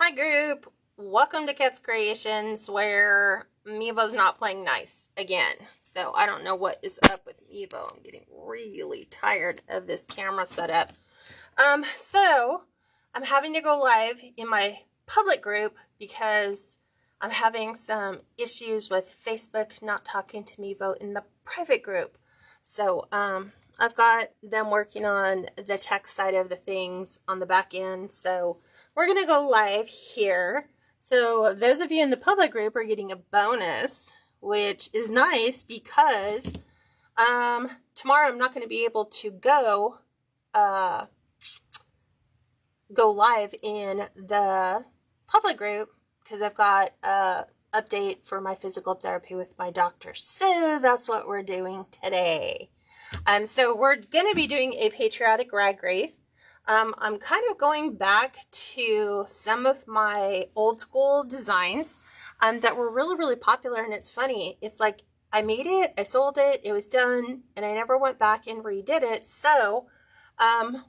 Hi group, welcome to Cat's Creations, where Mevo's not playing nice again. So I don't know what is up with Mevo. I'm getting really tired of this camera setup. So I'm having to go live in my public group because I'm having some issues with Facebook not talking to Mevo in the private group. So I've got them working on the tech side of the things on the back end. So we're going to go live here. So those of you in the public group are getting a bonus, which is nice because tomorrow I'm not going to be able to go live in the public group because I've got a update for my physical therapy with my doctor. So that's what we're doing today. So we're going to be doing a Patriotic Rag Wreath. I'm kind of going back to some of my old school designs that were really popular, and it's funny. It's like I made it, I sold it, it was done, and I never went back and redid it. So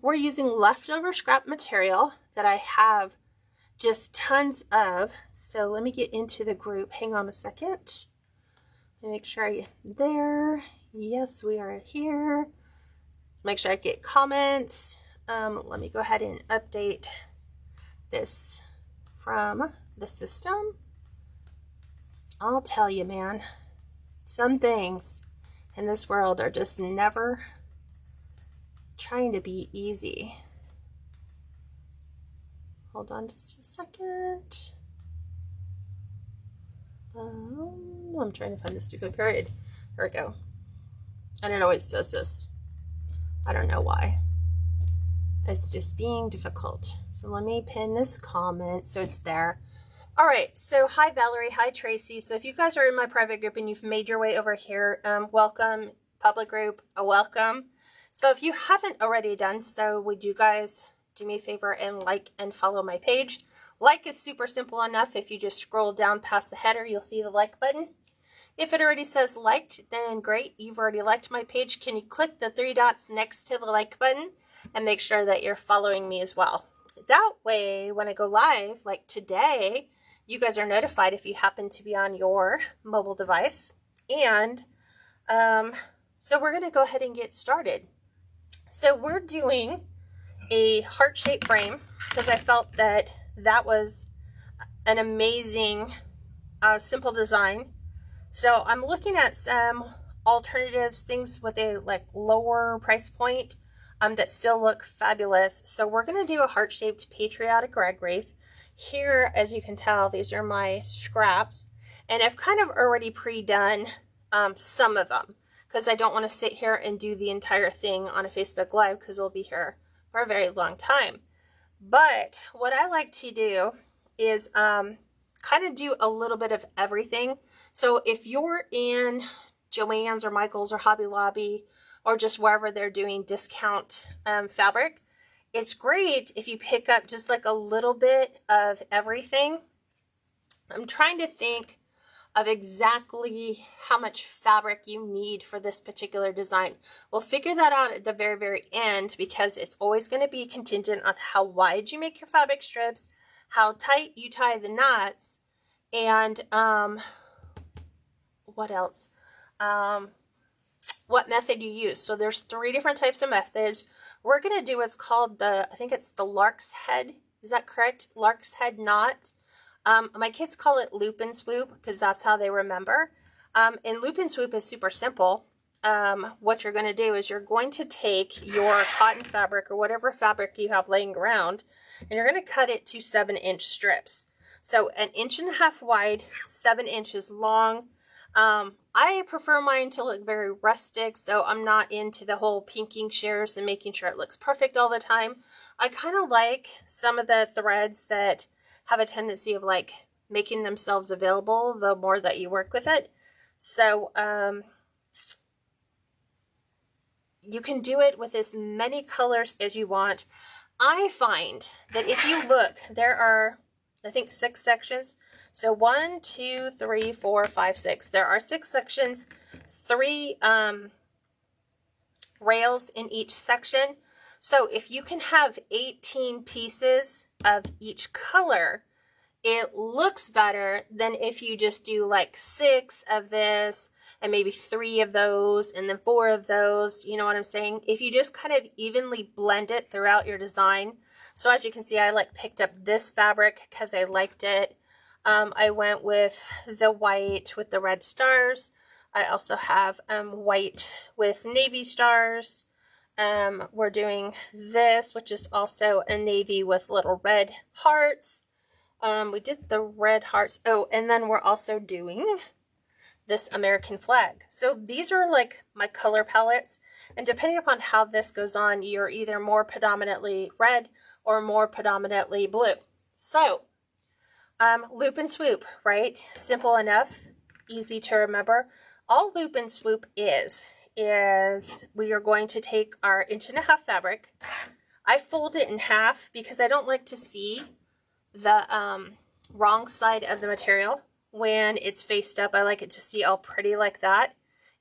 we're using leftover scrap material that I have just tons of. So let me get into the group. Hang on a second. Let me make sure I get there. Yes, we are here. Let's make sure I get comments. Let me go ahead and update this from the system. I'll tell you, man, some things in this world are just never trying to be easy. Hold on just a second. I'm trying to find the stupid period. There we go. And it always does this. I don't know why. It's just being difficult. So let me pin this comment so it's there. All right. So hi, Valerie. Hi, Tracy. So if you guys are in my private group and you've made your way over here, welcome. Public group, a welcome. So if you haven't already done so, would you guys do me a favor and like and follow my page? Like is super simple enough. If you just scroll down past the header, you'll see the like button. If it already says liked, then great. You've already liked my page. Can you click the three dots next to the like button and make sure that you're following me as well? That way, when I go live, like today, you guys are notified if you happen to be on your mobile device. And so we're going to go ahead and get started. So we're doing a heart-shaped frame because I felt that that was an amazing, simple design. So I'm looking at some alternatives, things with a lower price point that still look fabulous. So we're going to do a heart-shaped Patriotic Rag Wreath. Here, as you can tell, these are my scraps. And I've kind of already pre-done some of them because I don't want to sit here and do the entire thing on a Facebook Live because we'll be here for a very long time. But what I like to do is kind of do a little bit of everything. So if you're in Joann's or Michael's or Hobby Lobby or just wherever they're doing discount fabric, it's great if you pick up just like a little bit of everything. I'm trying to think of exactly how much fabric you need for this particular design. We'll figure that out at the very end because it's always going to be contingent on how wide you make your fabric strips, how tight you tie the knots, and what else? What method you use. So there's 3 different types of methods. We're going to do what's called I think it's the Larkshead. Is that correct? Larkshead knot. My kids call it loop and swoop because that's how they remember. And loop and swoop is super simple. What you're going to do is you're going to take your cotton fabric or whatever fabric you have laying around, and you're going to cut it to 7-inch strips. So 1.5 inches wide, 7 inches long. I prefer mine to look very rustic, so I'm not into the whole pinking shears and making sure it looks perfect all the time. I kind of like some of the threads that have a tendency of making themselves available the more that you work with it. So you can do it with as many colors as you want. I find that if you look, there are, I think, 6 sections. So 1, 2, 3, 4, 5, 6. There are 6 sections, 3 rails in each section. So if you can have 18 pieces of each color, it looks better than if you just do like 6 of this and maybe 3 of those and then 4 of those. You know what I'm saying? If you just kind of evenly blend it throughout your design. So as you can see, I like picked up this fabric because I liked it. I went with the white with the red stars. I also have white with navy stars. We're doing this, which is also a navy with little red hearts. We did the red hearts. Oh, and then we're also doing this American flag. So these are like my color palettes. And depending upon how this goes on, you're either more predominantly red or more predominantly blue. So, loop and swoop, right? Simple enough, easy to remember. All loop and swoop is we are going to take our 1.5-inch fabric. I fold it in half because I don't like to see the wrong side of the material when it's faced up. I like it to see all pretty like that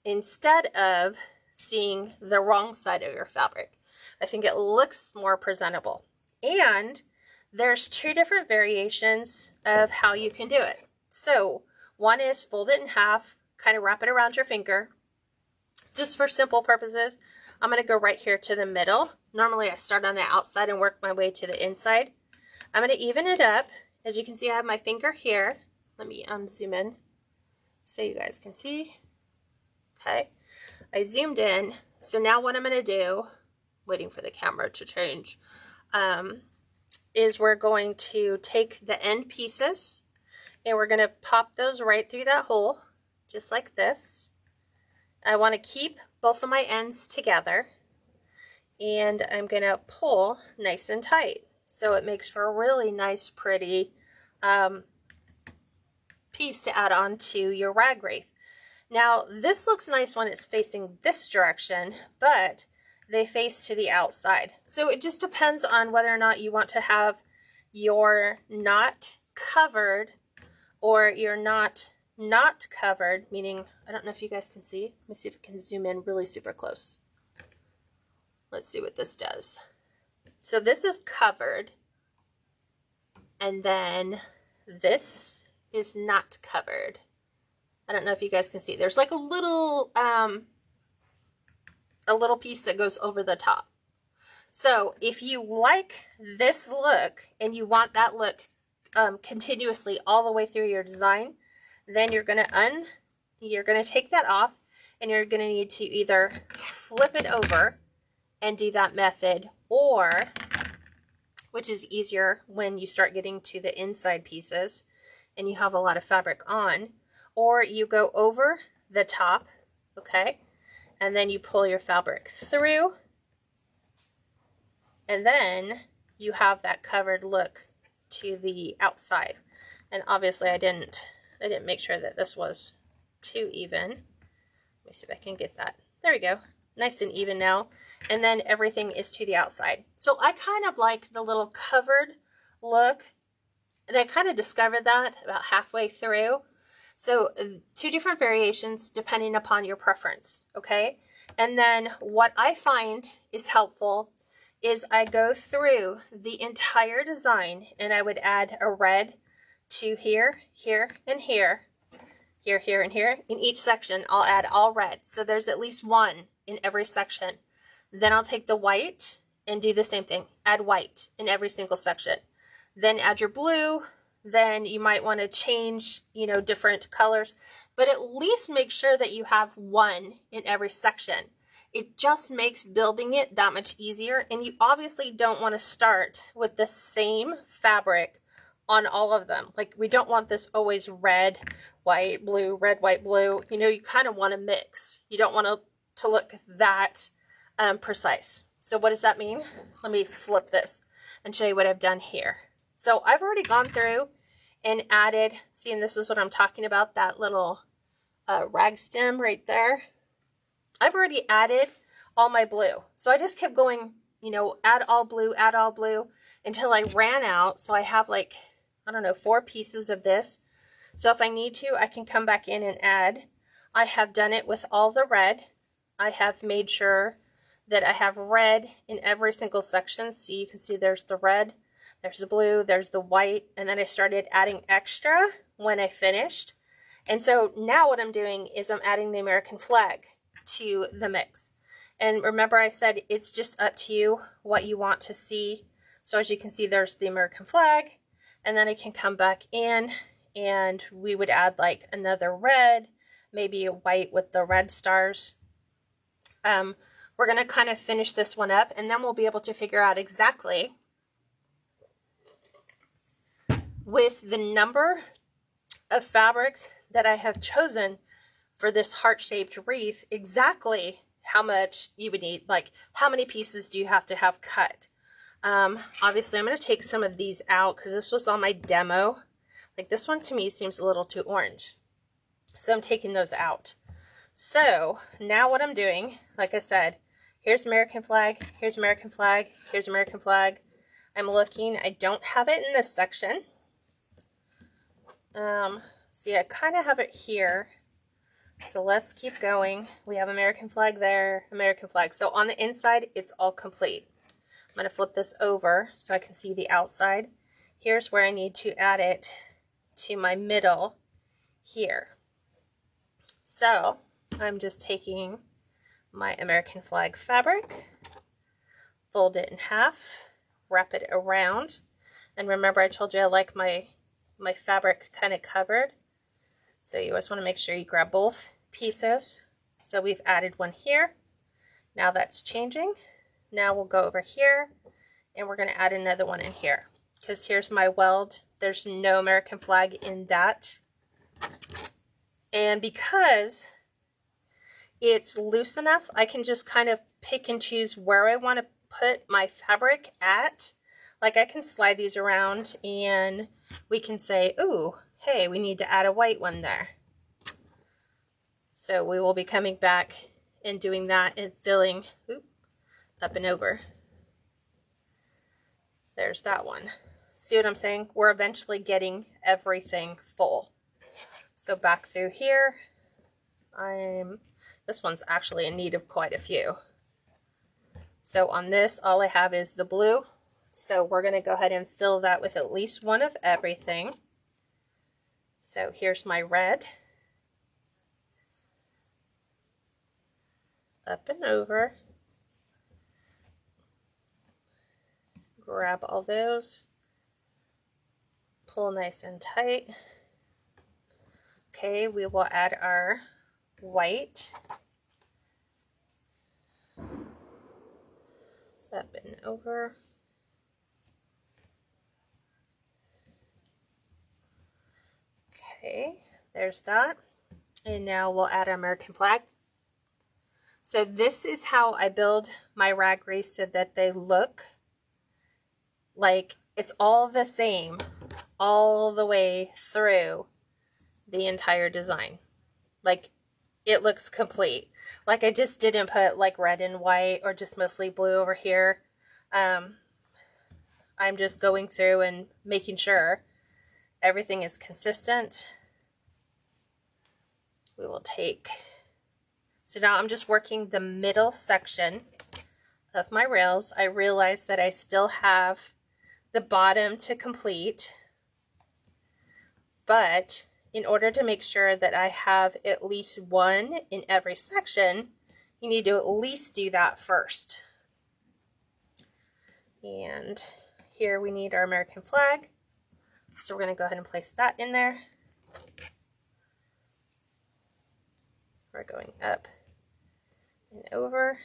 instead of seeing the wrong side of your fabric. I think it looks more presentable. And there's 2 different variations of how you can do it. So one is fold it in half, kind of wrap it around your finger. Just for simple purposes, I'm going to go right here to the middle. Normally I start on the outside and work my way to the inside. I'm going to even it up. As you can see, I have my finger here. Let me zoom in so you guys can see. Okay, I zoomed in. So now what I'm going to do, waiting for the camera to change, is we're going to take the end pieces and we're going to pop those right through that hole, just like this. I want to keep both of my ends together, and I'm going to pull nice and tight. So it makes for a really nice, pretty piece to add on to your Rag Wreath. Now, this looks nice when it's facing this direction, but they face to the outside. So it just depends on whether or not you want to have your knot covered or your knot not covered, meaning, I don't know if you guys can see. Let me see if I can zoom in really super close. Let's see what this does. So this is covered, and then this is not covered. I don't know if you guys can see. There's like a little piece that goes over the top. So if you like this look and you want that look continuously all the way through your design, then you're gonna take that off, and you're gonna need to either flip it over and do that method, or, which is easier when you start getting to the inside pieces and you have a lot of fabric on, or you go over the top, okay, and then you pull your fabric through, and then you have that covered look to the outside. And obviously I didn't make sure that this was too even. Let me see if I can get that. There we go. Nice and even now. And then everything is to the outside. So I kind of like the little covered look. And I kind of discovered that about halfway through. So 2 different variations depending upon your preference, okay? And then what I find is helpful is I go through the entire design and I would add a red to here, here, and here, here, here, and here. In each section, I'll add all red. So there's at least 1 in every section. Then I'll take the white and do the same thing. Add white in every single section. Then add your blue. Then you might want to change, different colors. But at least make sure that you have 1 in every section. It just makes building it that much easier. And you obviously don't want to start with the same fabric on all of them. Like, we don't want this always red, white, blue, red, white, blue. You kind of want to mix. You don't want to look that precise. So what does that mean? Let me flip this and show you what I've done here. So I've already gone through and added, see, and this is what I'm talking about, that little rag stem right there. I've already added all my blue. So I just kept going, add all blue until I ran out. So I have like, 4 pieces of this. So if I need to, I can come back in and add. I have done it with all the red. I have made sure that I have red in every single section. So you can see there's the red There's the blue, there's the white, and then I started adding extra when I finished. And so now what I'm doing is I'm adding the American flag to the mix. And remember I said it's just up to you what you want to see. So as you can see, there's the American flag, and then I can come back in and we would add like another red, maybe a white with the red stars. We're going to kind of finish this one up, and then we'll be able to figure out exactly with the number of fabrics that I have chosen for this heart-shaped wreath, exactly how much you would need, like how many pieces do you have to have cut. Obviously I'm going to take some of these out because this was on my demo. Like this one to me seems a little too orange, so I'm taking those out. So now what I'm doing, like I said, here's American flag, here's American flag, here's American flag. I'm looking, I don't have it in this section. See, I kind of have it here. So let's keep going. We have American flag there, American flag. So on the inside, it's all complete. I'm going to flip this over so I can see the outside. Here's where I need to add it to my middle here. So I'm just taking my American flag fabric, fold it in half, wrap it around. And remember I told you I like my fabric kind of covered. So you always want to make sure you grab both pieces. So we've added one here. Now that's changing. Now we'll go over here and we're going to add another one in here. Because here's my weld. There's no American flag in that. And because it's loose enough, I can just kind of pick and choose where I want to put my fabric at. Like I can slide these around and we can say, ooh, hey, we need to add a white one there. So we will be coming back and doing that and filling up and over. There's that one. See what I'm saying? We're eventually getting everything full. So back through here, this one's actually in need of quite a few. So on this, all I have is the blue. So we're going to go ahead and fill that with at least one of everything. So here's my red. Up and over. Grab all those. Pull nice and tight. Okay, we will add our white. Up and over. Okay, there's that. And now we'll add our American flag. So this is how I build my rag wreaths so that they look like it's all the same all the way through the entire design. Like it looks complete. Like I just didn't put like red and white or just mostly blue over here. I'm just going through and making sure everything is consistent. We will take, so now I'm just working the middle section of my rails. I realize that I still have the bottom to complete, but in order to make sure that I have at least one in every section, you need to at least do that first. And here we need our American flag. So we're going to go ahead and place that in there. We're going up and over.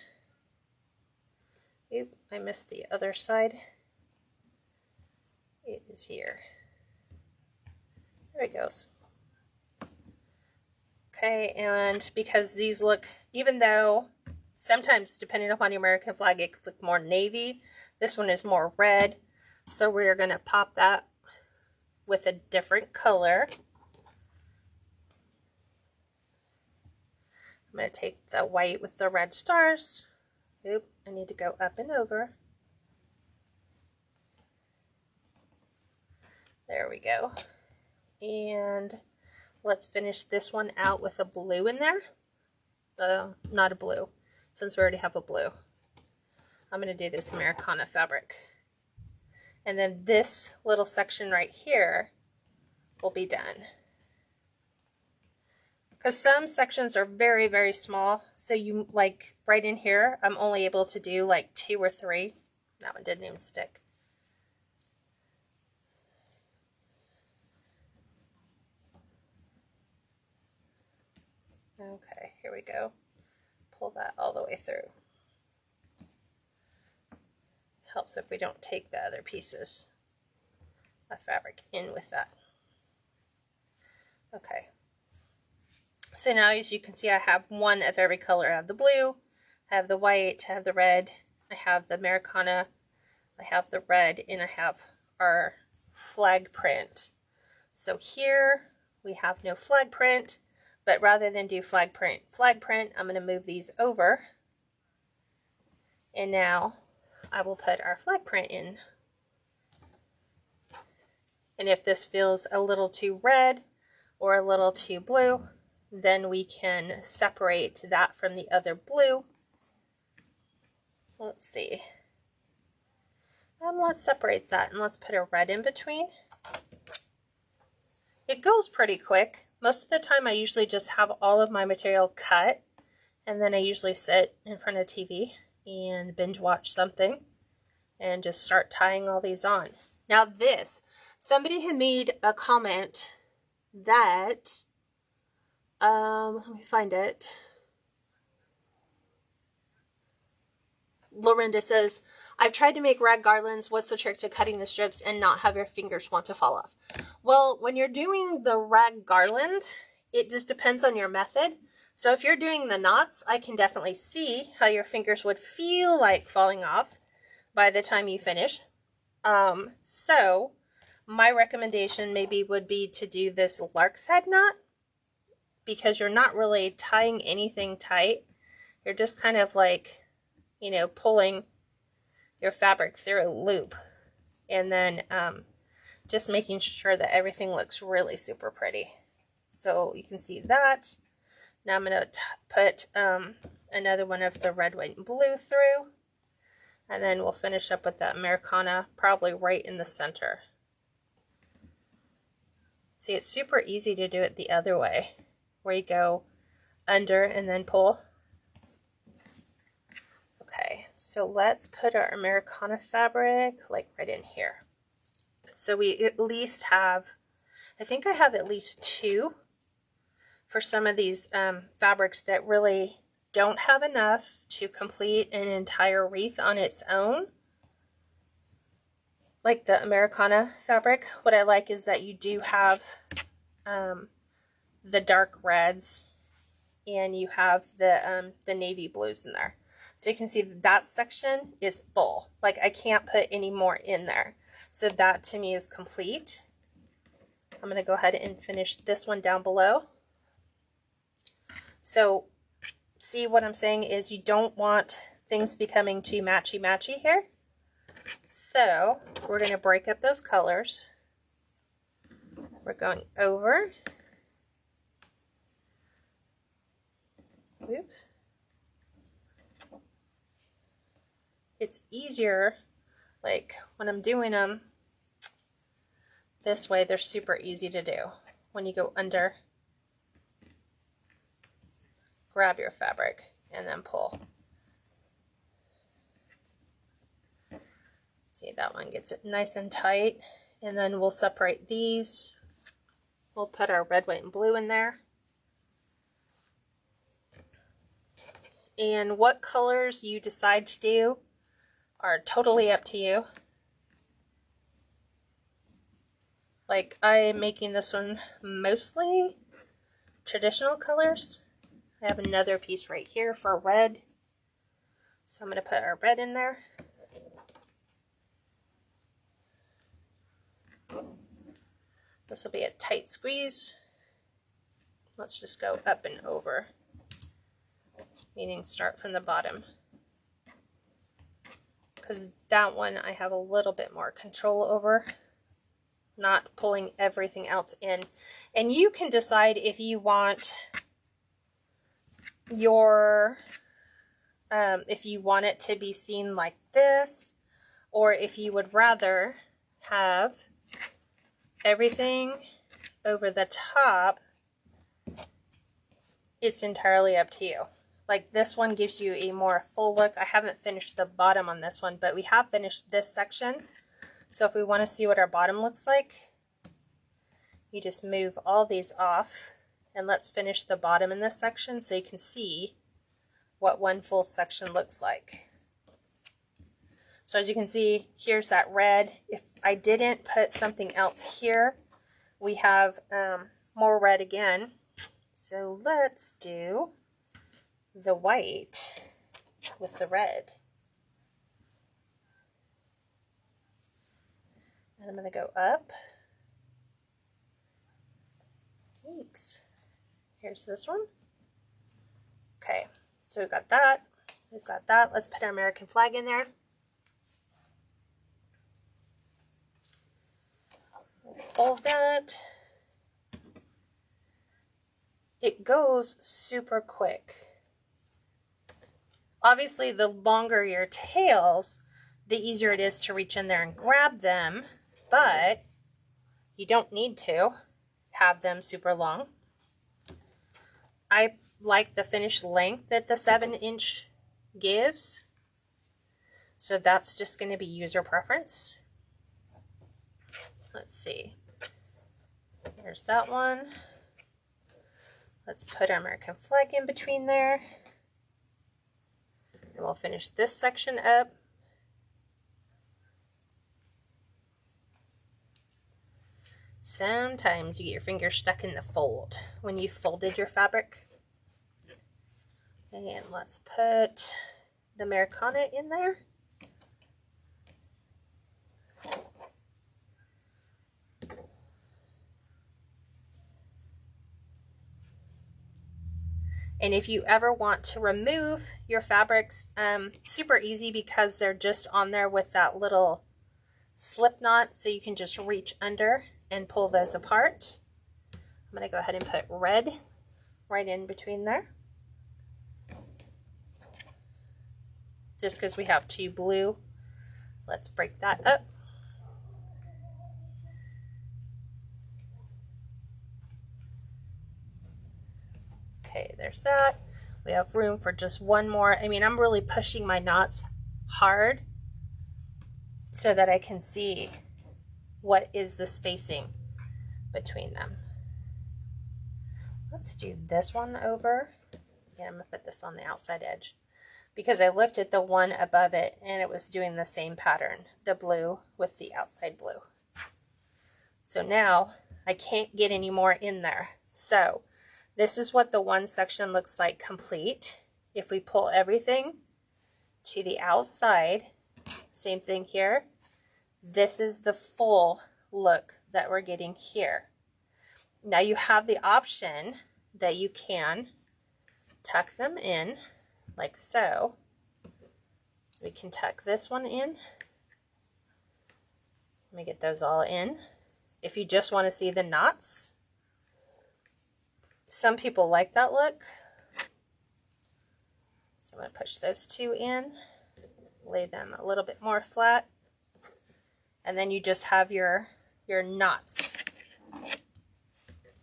Oop, I missed the other side. It is here. There it goes. Okay, and because these look, even though sometimes depending upon your American flag, it could look more navy, this one is more red. So we're going to pop that with a different color. I'm going to take the white with the red stars. Oop, I need to go up and over. There we go. And let's finish this one out with a blue in there. Not a blue, since we already have a blue. I'm going to do this Americana fabric. And then this little section right here will be done. Because some sections are very, very small. So you, like right in here, I'm only able to do like 2 or 3. That one didn't even stick. Okay, here we go. Pull that all the way through. Helps if we don't take the other pieces of fabric in with that. Okay. So now, as you can see, I have one of every color. I have the blue, I have the white, I have the red, I have the Americana, I have the red, and I have our flag print. So here we have no flag print, but rather than do flag print, I'm going to move these over. And now I will put our flag print in. And if this feels a little too red or a little too blue, then we can separate that from the other blue. Let's see. Let's separate that and let's put a red in between. It goes pretty quick. Most of the time I usually just have all of my material cut, and then I usually sit in front of TV and binge watch something and just start tying all these on. Now this, somebody had made a comment that, let me find it. Lorinda says, I've tried to make rag garlands. What's the trick to cutting the strips and not have your fingers want to fall off? Well, when you're doing the rag garland, it just depends on your method. So if you're doing the knots, I can definitely see how your fingers would feel like falling off by the time you finish. So my recommendation maybe would be to do this Larkshead knot, because you're not really tying anything tight. You're just kind of like, you know, pulling your fabric through a loop, and then just making sure that everything looks really super pretty. So you can see that. Now I'm going to put another one of the red, white, and blue through, and then we'll finish up with the Americana, probably right in the center. See, it's super easy to do it the other way, where you go under and then pull. Okay, so let's put our Americana fabric like right in here. So we at least have, I think I have at least 2 for some of these fabrics that really don't have enough to complete an entire wreath on its own. Like the Americana fabric, what I like is that you do have the dark reds, and you have the navy blues in there. So you can see that section is full. Like I can't put any more in there. So that to me is complete. I'm going to go ahead and finish this one down below. So see what I'm saying is you don't want things becoming too matchy-matchy here. So we're going to break up those colors. We're going over. Oops. It's easier, like when I'm doing them this way, they're super easy to do. When you go under, grab your fabric and then pull. See, that one gets it nice and tight, and then we'll separate these. We'll put our red, white, and blue in there. And what colors you decide to do are totally up to you. Like I'm making this one mostly traditional colors. I have another piece right here for red. So I'm going to put our red in there. This will be a tight squeeze. Let's just go up and over, meaning start from the bottom. Because that one I have a little bit more control over, not pulling everything else in. And you can decide if you want your, if you want it to be seen like this, or if you would rather have everything over the top, it's entirely up to you. Like this one gives you a more full look. I haven't finished the bottom on this one, but we have finished this section. So if we want to see what our bottom looks like, you just move all these off, and let's finish the bottom in this section so you can see what one full section looks like. So as you can see, here's that red. If I didn't put something else here, we have more red again. So let's do the white with the red. And I'm going to go up. Thanks. Here's this one. Okay, so we've got that. We've got that. Let's put our American flag in there. Fold that. It goes super quick. Obviously, the longer your tails, the easier it is to reach in there and grab them, but you don't need to have them super long. I like the finished length that the 7-inch gives, so that's just going to be user preference. Let's see. There's that one. Let's put our American flag in between there. And we'll finish this section up. Sometimes you get your finger stuck in the fold when you folded your fabric. And let's put the Americana in there. And if you ever want to remove your fabrics, super easy because they're just on there with that little slip knot, so you can just reach under and pull those apart. I'm going to go ahead and put red right in between there. Just because we have 2 blue, let's break that up. Okay, there's that. We have room for just one more. I mean, I'm really pushing my knots hard so that I can see what is the spacing between them. Let's do this one over. Yeah, I'm going to put this on the outside edge because I looked at the one above it and it was doing the same pattern, the blue with the outside blue. So now I can't get any more in there. So this is what the one section looks like complete. If we pull everything to the outside, same thing here. This is the full look that we're getting here. Now you have the option that you can tuck them in like so. We can tuck this one in. Let me get those all in. If you just want to see the knots, some people like that look. So I'm going to push those 2 in, lay them a little bit more flat, and then you just have your knots.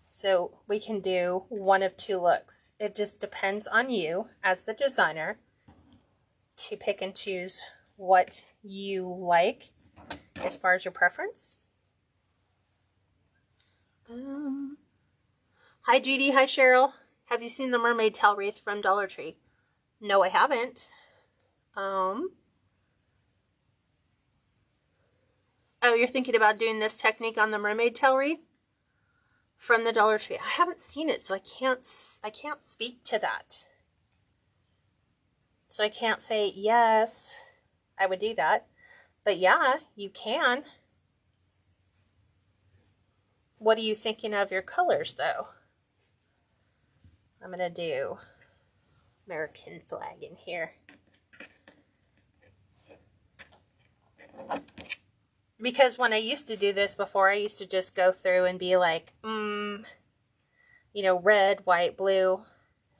So we can do one of 2 looks. It just depends on you as the designer to pick and choose what you like as far as your preference. Hi Judy, hi Cheryl. Have you seen the mermaid tail wreath from Dollar Tree? No, I haven't. Oh, you're thinking about doing this technique on the mermaid tail wreath from the Dollar Tree. I haven't seen it, so I can't speak to that. So I can't say yes, I would do that. But yeah, you can. What are you thinking of your colors though? I'm going to do American flag in here. Because when I used to do this before, I used to just go through and be like, you know, red, white, blue.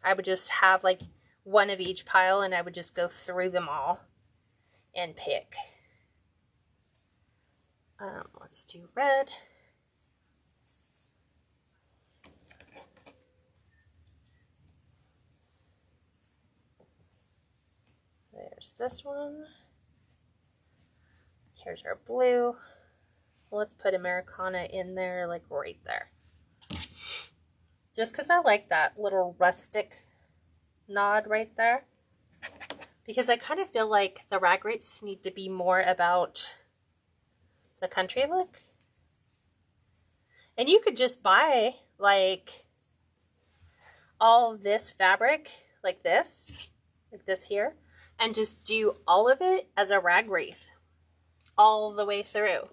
I would just have like one of each pile and I would just go through them all and pick. Let's do red. There's this one. Here's our blue. Let's put Americana in there, like right there. Just because I like that little rustic nod right there. Because I kind of feel like the Rag Wreaths need to be more about the country look. And you could just buy like all of this fabric like this here, and just do all of it as a Rag Wreath all the way through.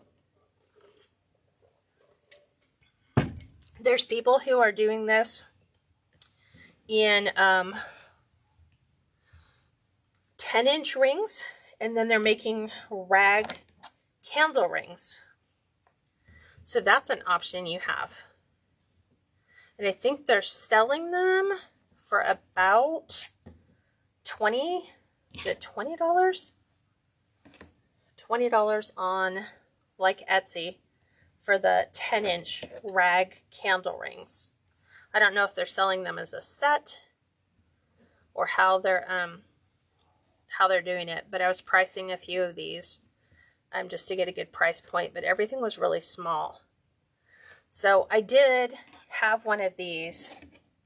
There's people who are doing this in 10-inch rings, and then they're making rag candle rings. So that's an option you have. And I think they're selling them for about $20 on like Etsy for the 10-inch rag candle rings. I don't know if they're selling them as a set or how they're doing it, but I was pricing a few of these just to get a good price point, but everything was really small. So I did have one of these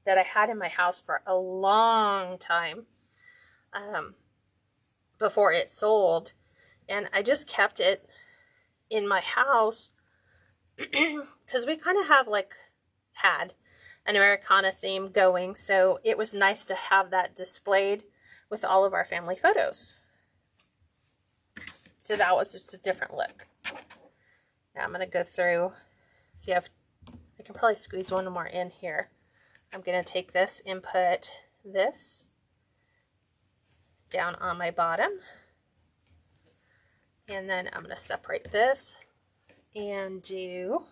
that I had in my house for a long time before it sold, and I just kept it in my house because we kind of have had an Americana theme going, so it was nice to have that displayed with all of our family photos. So that was just a different look. Now I'm going to go through, see if I can probably squeeze one more in here. I'm going to take this and put this down on my bottom. And then I'm going to separate this and do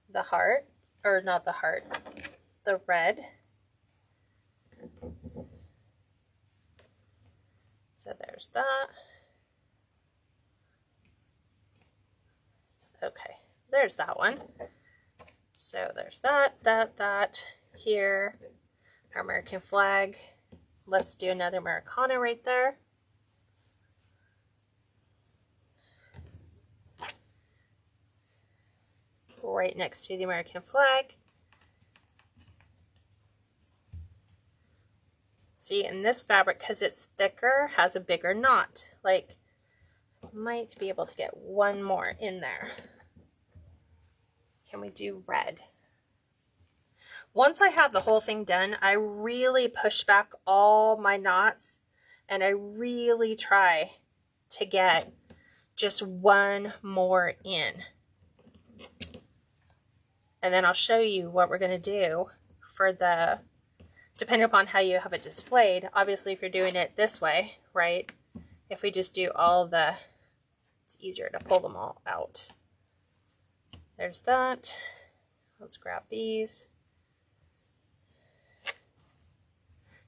the heart, or not the heart, the red. So there's that. Okay, there's that one. So there's that here, our American flag. Let's do another Americana right there. Right next to the American flag. See, and this fabric, because it's thicker, has a bigger knot. Like, might be able to get one more in there. Can we do red? Once I have the whole thing done, I really push back all my knots, and I really try to get just one more in. And then I'll show you what we're going to do for the, depending upon how you have it displayed. Obviously, if you're doing it this way, right? If we just do all the, it's easier to pull them all out. There's that. Let's grab these.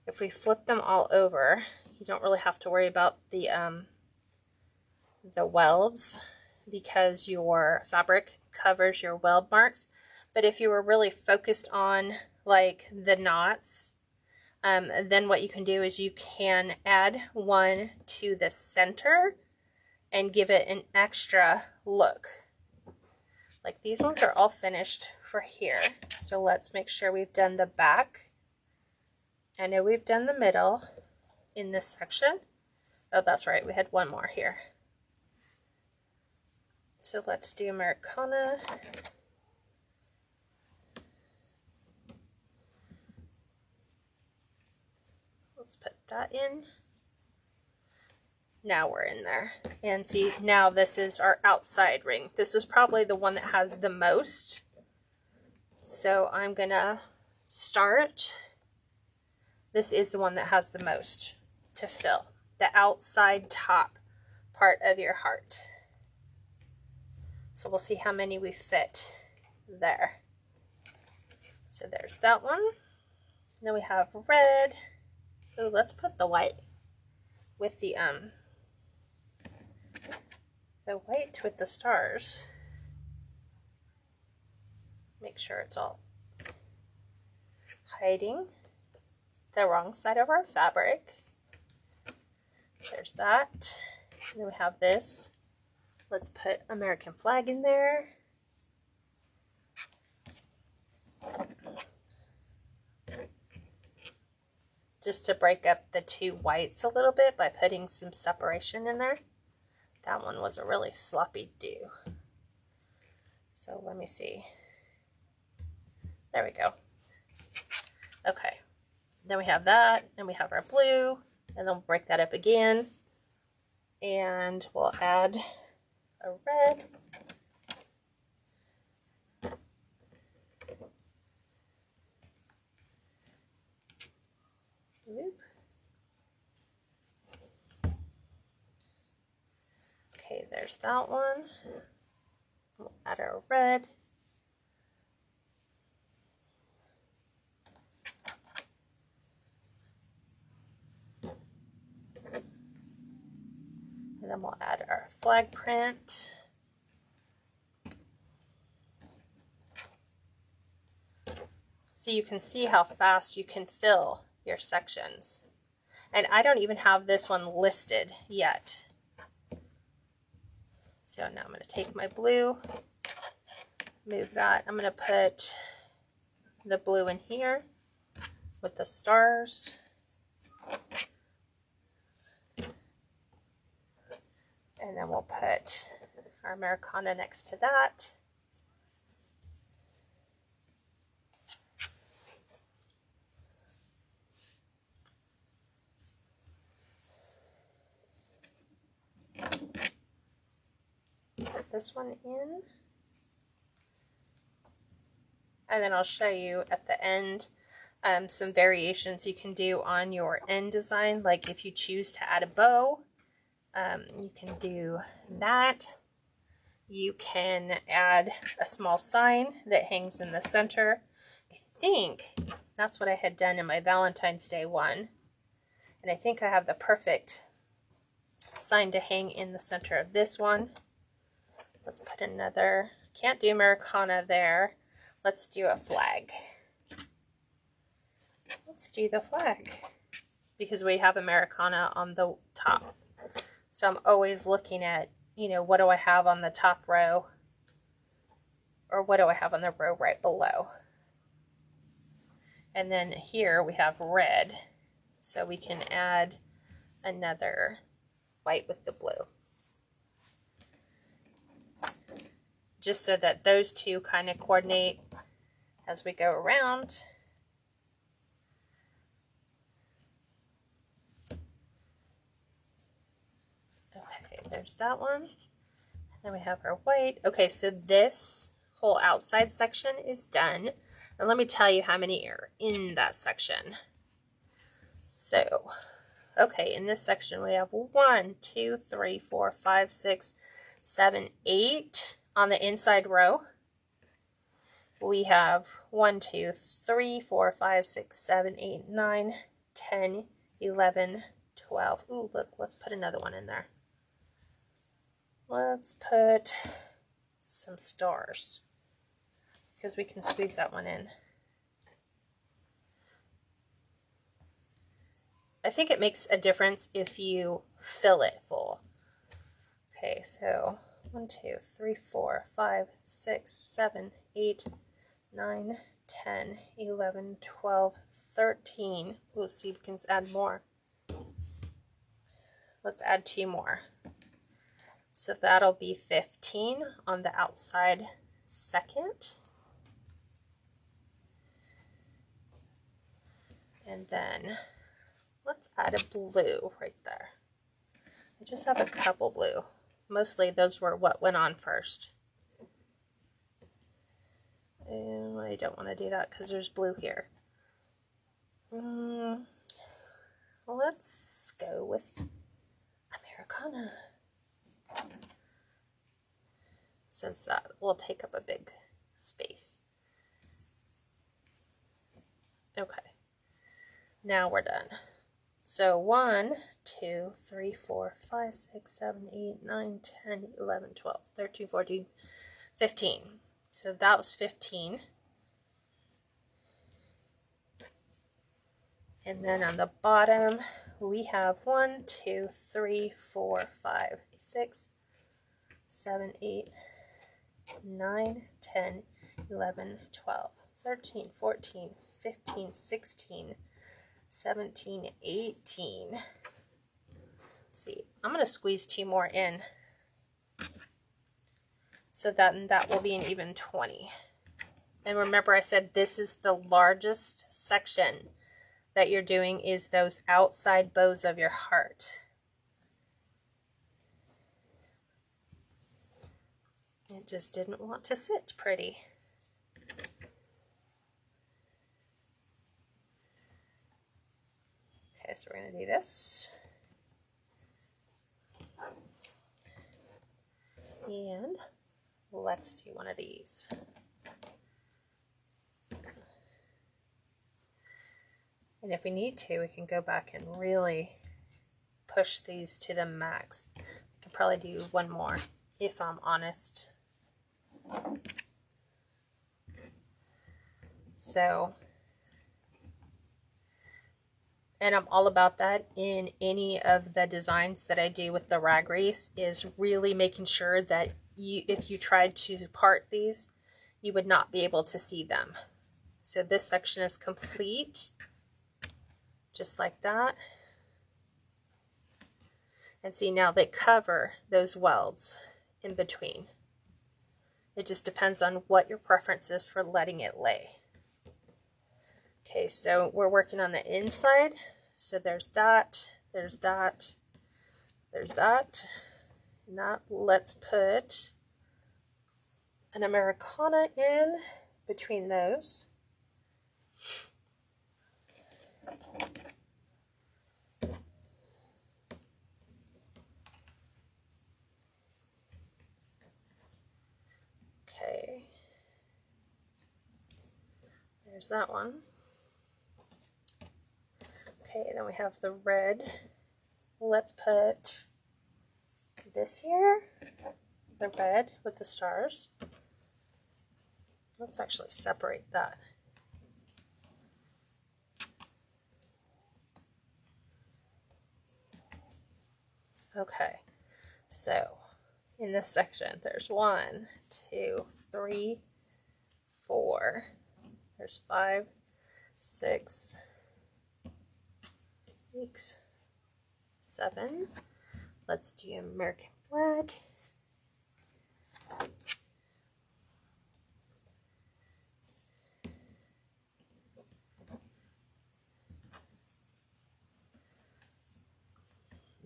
If we flip them all over, you don't really have to worry about the welds because your fabric covers your weld marks. But if you were really focused on like the knots, then what you can do is you can add one to the center and give it an extra look. Like these ones are all finished for here. So let's make sure we've done the back. I know we've done the middle in this section. Oh, that's right. We had one more here. So let's do Americana. Let's put that in. Now we're in there. And see, now this is our outside ring. This is probably the one that has the most. So I'm gonna start. This is the one that has the most to fill. The outside top part of your heart. So we'll see how many we fit there. So there's that one. Then we have red. Oh, let's put the white with the the white with the stars. Make sure it's all hiding the wrong side of our fabric. There's that. And then we have this. Let's put American flag in there. Just to break up the two whites a little bit by putting some separation in there. That one was a really sloppy do. So let me see. There we go. Okay. Then we have that, and we have our blue, and then we'll break that up again. And we'll add a red. Oop. Okay, there's that one. We'll add our red. And then we'll add our flag print. So you can see how fast you can fill your sections. And I don't even have this one listed yet. So now I'm going to take my blue, move that. I'm going to put the blue in here with the stars. And then we'll put our Americana next to that. Put this one in. And then I'll show you at the end some variations you can do on your end design. Like if you choose to add a bow, you can do that. You can add a small sign that hangs in the center. I think that's what I had done in my Valentine's Day one. And I think I have the perfect sign to hang in the center of this one. Let's put another, can't do Americana there. Let's do a flag. Let's do the flag because we have Americana on the top. So I'm always looking at, you know, what do I have on the top row? Or what do I have on the row right below? And then here we have red. So we can add another white with the blue. Just so that those two kind of coordinate as we go around. Okay, there's that one. Then we have our white. Okay, so this whole outside section is done. And let me tell you how many are in that section. So, okay, in this section we have 1, 2, 3, 4, 5, 6, 7, 8 on the inside row. We have 1, 2, 3, 4, 5, 6, 7, 8, 9, 10, 11, 12. Ooh, look, let's put another one in there. Let's put some stars because we can squeeze that one in. I think it makes a difference if you fill it full. Okay, so 1, 2, 3, 4, 5, 6, 7, 8, 9, 10, 11, 12, 13. We'll see if we can add more. Let's add 2 more. So that'll be 15 on the outside second. And then let's add a blue right there. I just have a couple blue. Mostly those were what went on first. And I don't want to do that because there's blue here. Let's go with Americana. Since that will take up a big space. Okay. Now we're done. So 1, 2, 3, 4, 5, 6, 7, 8, 9, 10, 11, 12, 13, 14, 15. So that was 15. And then on the bottom, we have 1, 2, 3, 4, 5, 6, 7, 8, 9, 10, 11, 12, 13, 14, 15, 16, 17, 18. Let's see, I'm going to squeeze 2 more in. So that will be an even 20. And remember I said this is the largest section that you're doing, is those outside bows of your heart. It just didn't want to sit pretty. Okay, so we're going to do this. And let's do one of these. And if we need to, we can go back and really push these to the max. I can probably do one more, if I'm honest. So, and I'm all about that in any of the designs that I do with the Rag Wreath, is really making sure that if you tried to part these, you would not be able to see them. So this section is complete, just like that. And see, now they cover those welds in between. It just depends on what your preference is for letting it lay. Okay, so we're working on the inside. So there's that, there's that, there's that. Now let's put an Americana in between those. Okay, there's that one. Okay, then we have the red. Let's put this here, the red with the stars. Let's actually separate that. Okay, so in this section, there's 1, 2, 3, 4. There's 5, 6, 6, 7. Let's do American flag.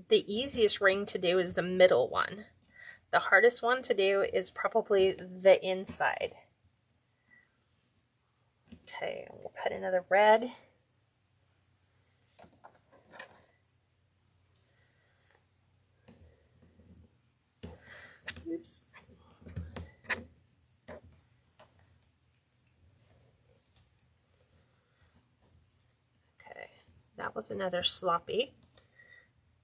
The easiest ring to do is the middle one. The hardest one to do is probably the inside. Okay, we'll put another red. Oops. Okay, that was another sloppy.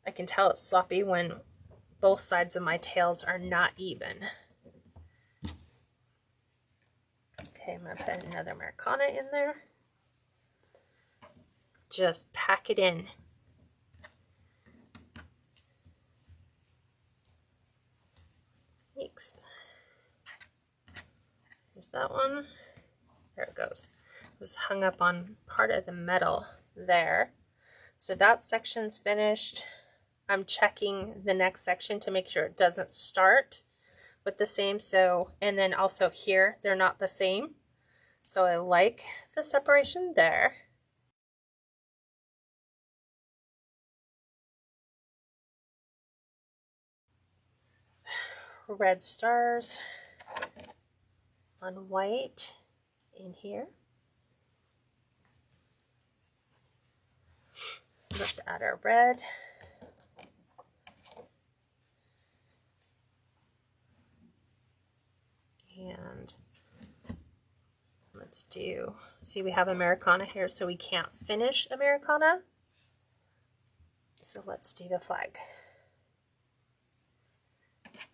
I can tell it's sloppy when both sides of my tails are not even. Okay, I'm going to put another Americana in there. Just pack it in. Thanks. There's that one. There it goes. It was hung up on part of the metal there. So that section's finished. I'm checking the next section to make sure it doesn't start with the same. So, and then also here, they're not the same. So I like the separation there. Red stars on white in here. Let's add our red. And let's do, see, we have Americana here, so we can't finish Americana. So let's do the flag.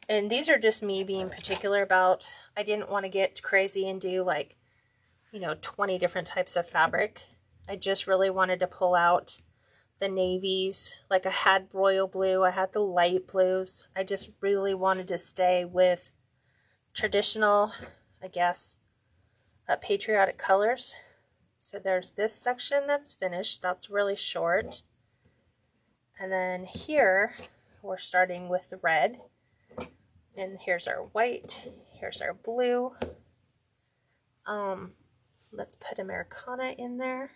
And these are just me being particular about, I didn't want to get crazy and do like, you know, 20 different types of fabric. I just really wanted to pull out the navies. Like I had royal blue, I had the light blues. I just really wanted to stay with traditional, I guess, patriotic colors. So there's this section that's finished. That's really short. And then here we're starting with the red. And here's our white. Here's our blue. Let's put Americana in there.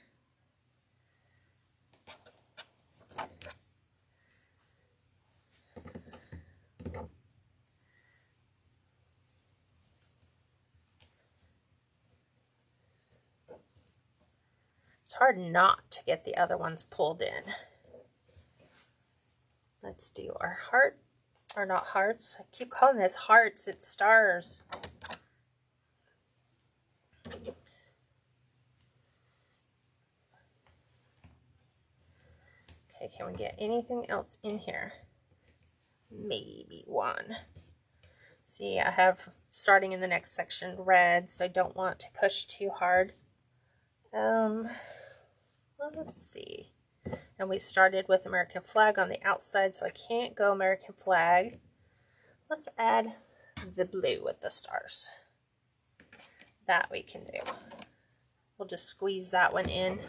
It's hard not to get the other ones pulled in. Let's do our heart, or not hearts. I keep calling this hearts, it's stars. Okay, can we get anything else in here? Maybe one. See, I have, starting in the next section, red, so I don't want to push too hard. Let's see. And we started with American flag on the outside, so I can't go American flag. Let's add the blue with the stars. That we can do. We'll just squeeze that one in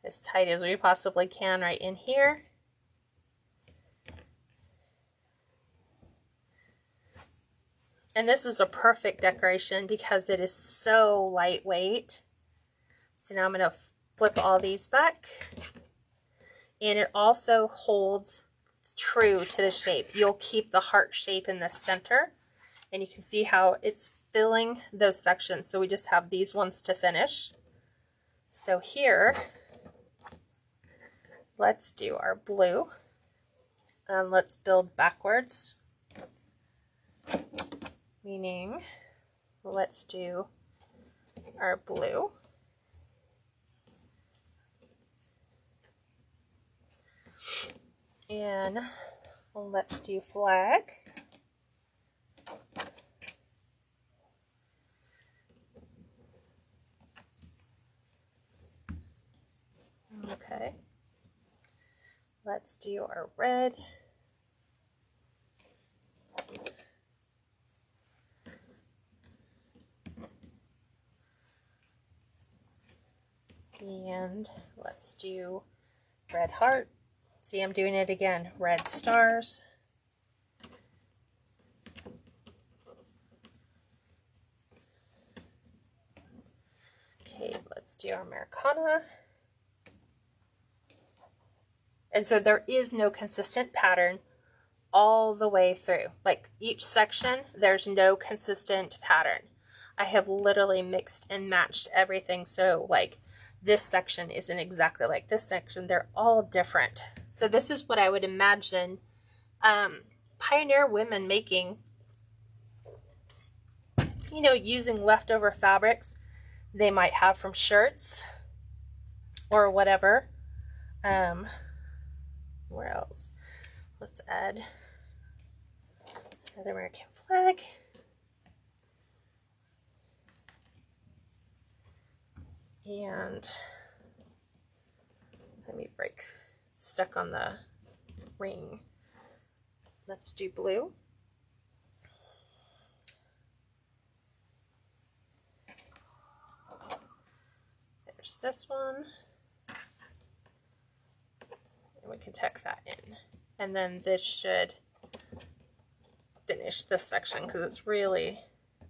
as tight as we possibly can right in here. And this is a perfect decoration because it is so lightweight. So now I'm going to flip all these back. And it also holds true to the shape. You'll keep the heart shape in the center. And you can see how it's filling those sections. So we just have these ones to finish. So here, let's do our blue. And let's build backwards. Meaning, let's do our blue. And let's do flag. Okay. Let's do our red. And let's do red heart. See, I'm doing it again. Red stars. Okay, let's do our Americana. And so there is no consistent pattern all the way through. Like each section, there's no consistent pattern. I have literally mixed and matched everything. So like this section isn't exactly like this section. They're all different. So this is what I would imagine pioneer women making, you know, using leftover fabrics they might have from shirts or whatever. Where else? Let's add another American flag. And let me break, it's stuck on the ring. Let's do blue. There's this one. And we can tuck that in. And then this should finish this section because it's really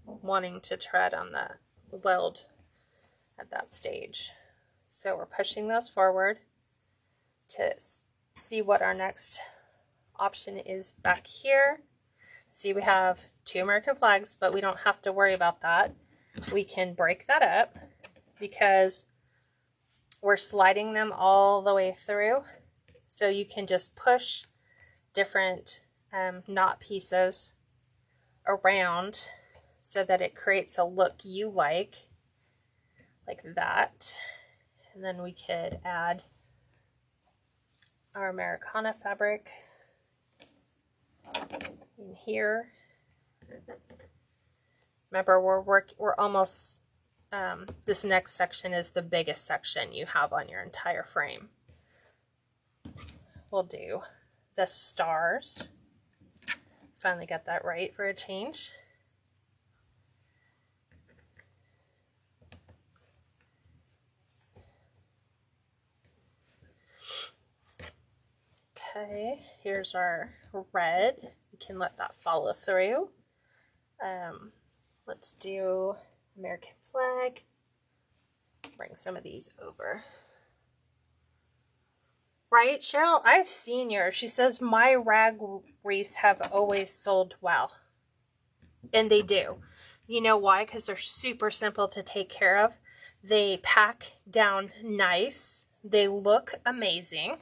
wanting to tread on the weld at that stage. So we're pushing those forward to see what our next option is back here. See, we have 2 American flags, but we don't have to worry about that. We can break that up because we're sliding them all the way through. So you can just push different knot pieces around so that it creates a look you like that. And then we could add our Americana fabric in here. Remember, we're almost, this next section is the biggest section you have on your entire frame. We'll do the stars. Finally got that right for a change. Okay, here's our red. We can let that follow through. Let's do American flag. Bring some of these over. Right, Cheryl? I've seen yours. She says my rag wreaths have always sold well. And they do. You know why? Because they're super simple to take care of. They pack down nice. They look amazing.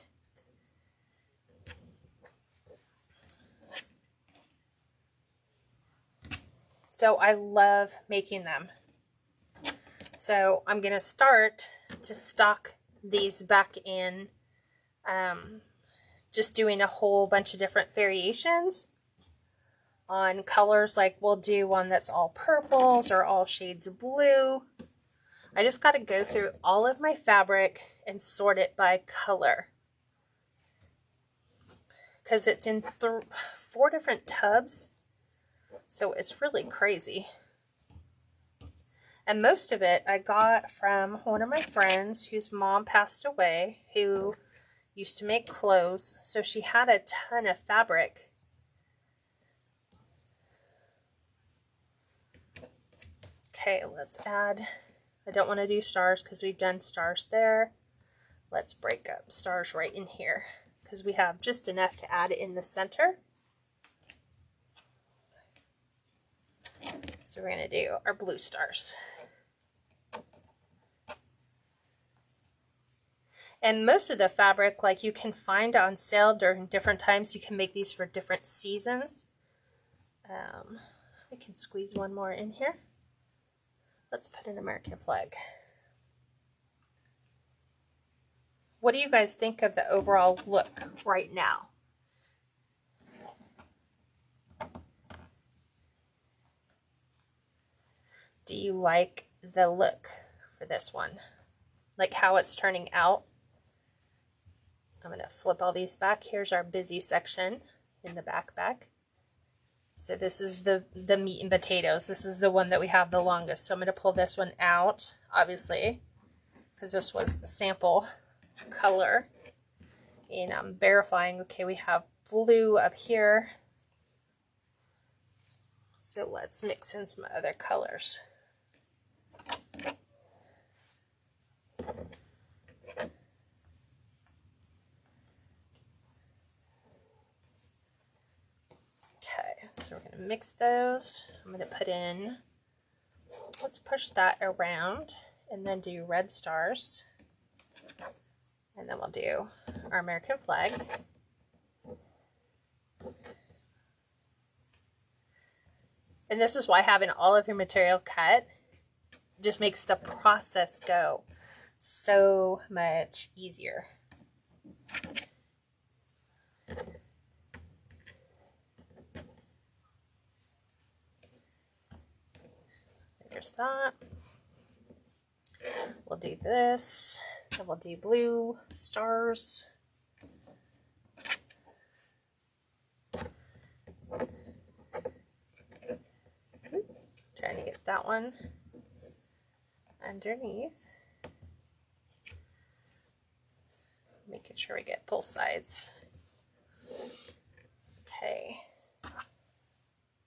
So I love making them. So I'm going to start to stock these back in, just doing a whole bunch of different variations on colors. Like we'll do one that's all purples or all shades of blue. I just got to go through all of my fabric and sort it by color, because it's in 4 different tubs. So it's really crazy. And most of it I got from one of my friends whose mom passed away, who used to make clothes. So she had a ton of fabric. Okay, let's add, I don't want to do stars because we've done stars there. Let's break up stars right in here because we have just enough to add in the center. So we're going to do our blue stars. And most of the fabric, like, you can find on sale during different times. You can make these for different seasons. I can squeeze one more in here. Let's put an American flag. What do you guys think of the overall look right now? Do you like the look for this one? Like how it's turning out? I'm going to flip all these back. Here's our busy section in the backpack. So this is the meat and potatoes. This is the one that we have the longest. So I'm going to pull this one out, obviously, because this was a sample color. And I'm verifying, okay, we have blue up here. So let's mix in some other colors. Okay, so we're going to mix those. I'm going to put in, let's push that around and then do red stars. And then we'll do our American flag. And this is why having all of your material cut just makes the process go so much easier. There's that. We'll do this, and we'll do blue stars. Trying to get that one underneath. Making sure we get both sides. Okay.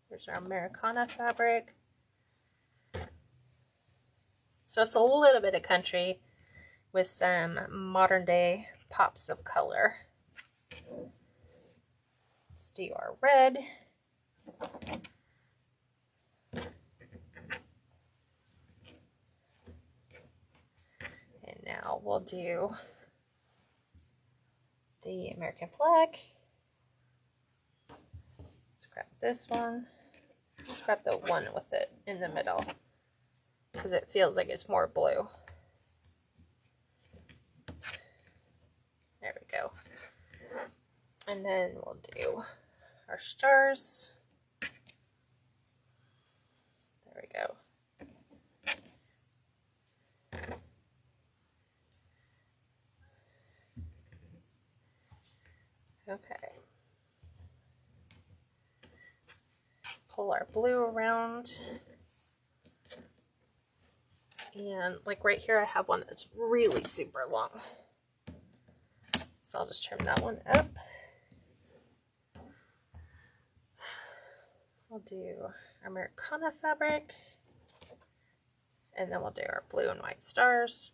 Here's our Americana fabric. So it's a little bit of country with some modern day pops of color. Let's do our red. And now we'll do the American flag. Let's grab this one. Let's grab the one with it in the middle, because it feels like it's more blue. There we go. And then we'll do our stars. There we go. Okay. Pull our blue around. And like right here, I have one that's really super long. So I'll just trim that one up. We'll do our Americana fabric. And then we'll do our blue and white stars.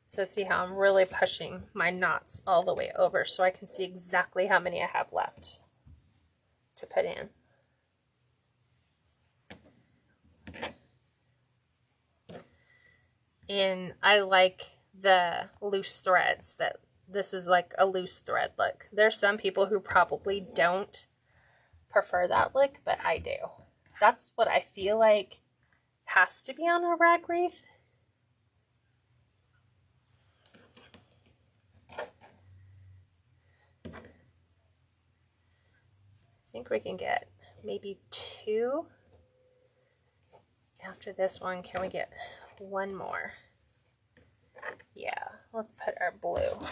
So see how I'm really pushing my knots all the way over so I can see exactly how many I have left to put in. And I like the loose threads, that this is like a loose thread look. There's some people who probably don't prefer that look, but I do. That's what I feel like has to be on a rag wreath. I think we can get maybe 2. After this one, can we get 1 more? Yeah, let's put our blue.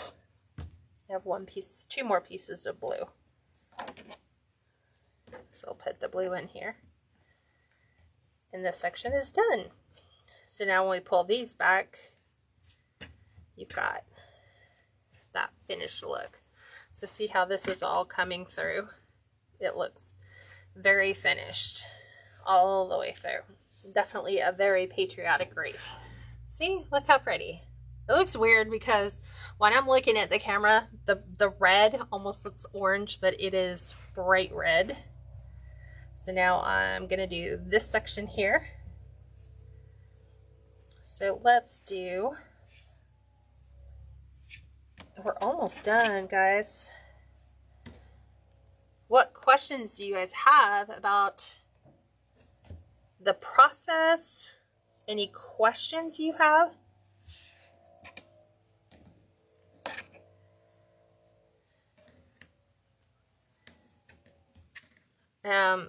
I have 1 piece, 2 more pieces of blue. So I'll put the blue in here. And this section is done. So now when we pull these back, you've got that finished look. So see how this is all coming through? It looks very finished all the way through. Definitely a very patriotic wreath. See, look how pretty. It looks weird because when I'm looking at the camera, the red almost looks orange, but it is bright red. So now I'm going to do this section here. So let's do, we're almost done, guys. What questions do you guys have about the process? Any questions you have?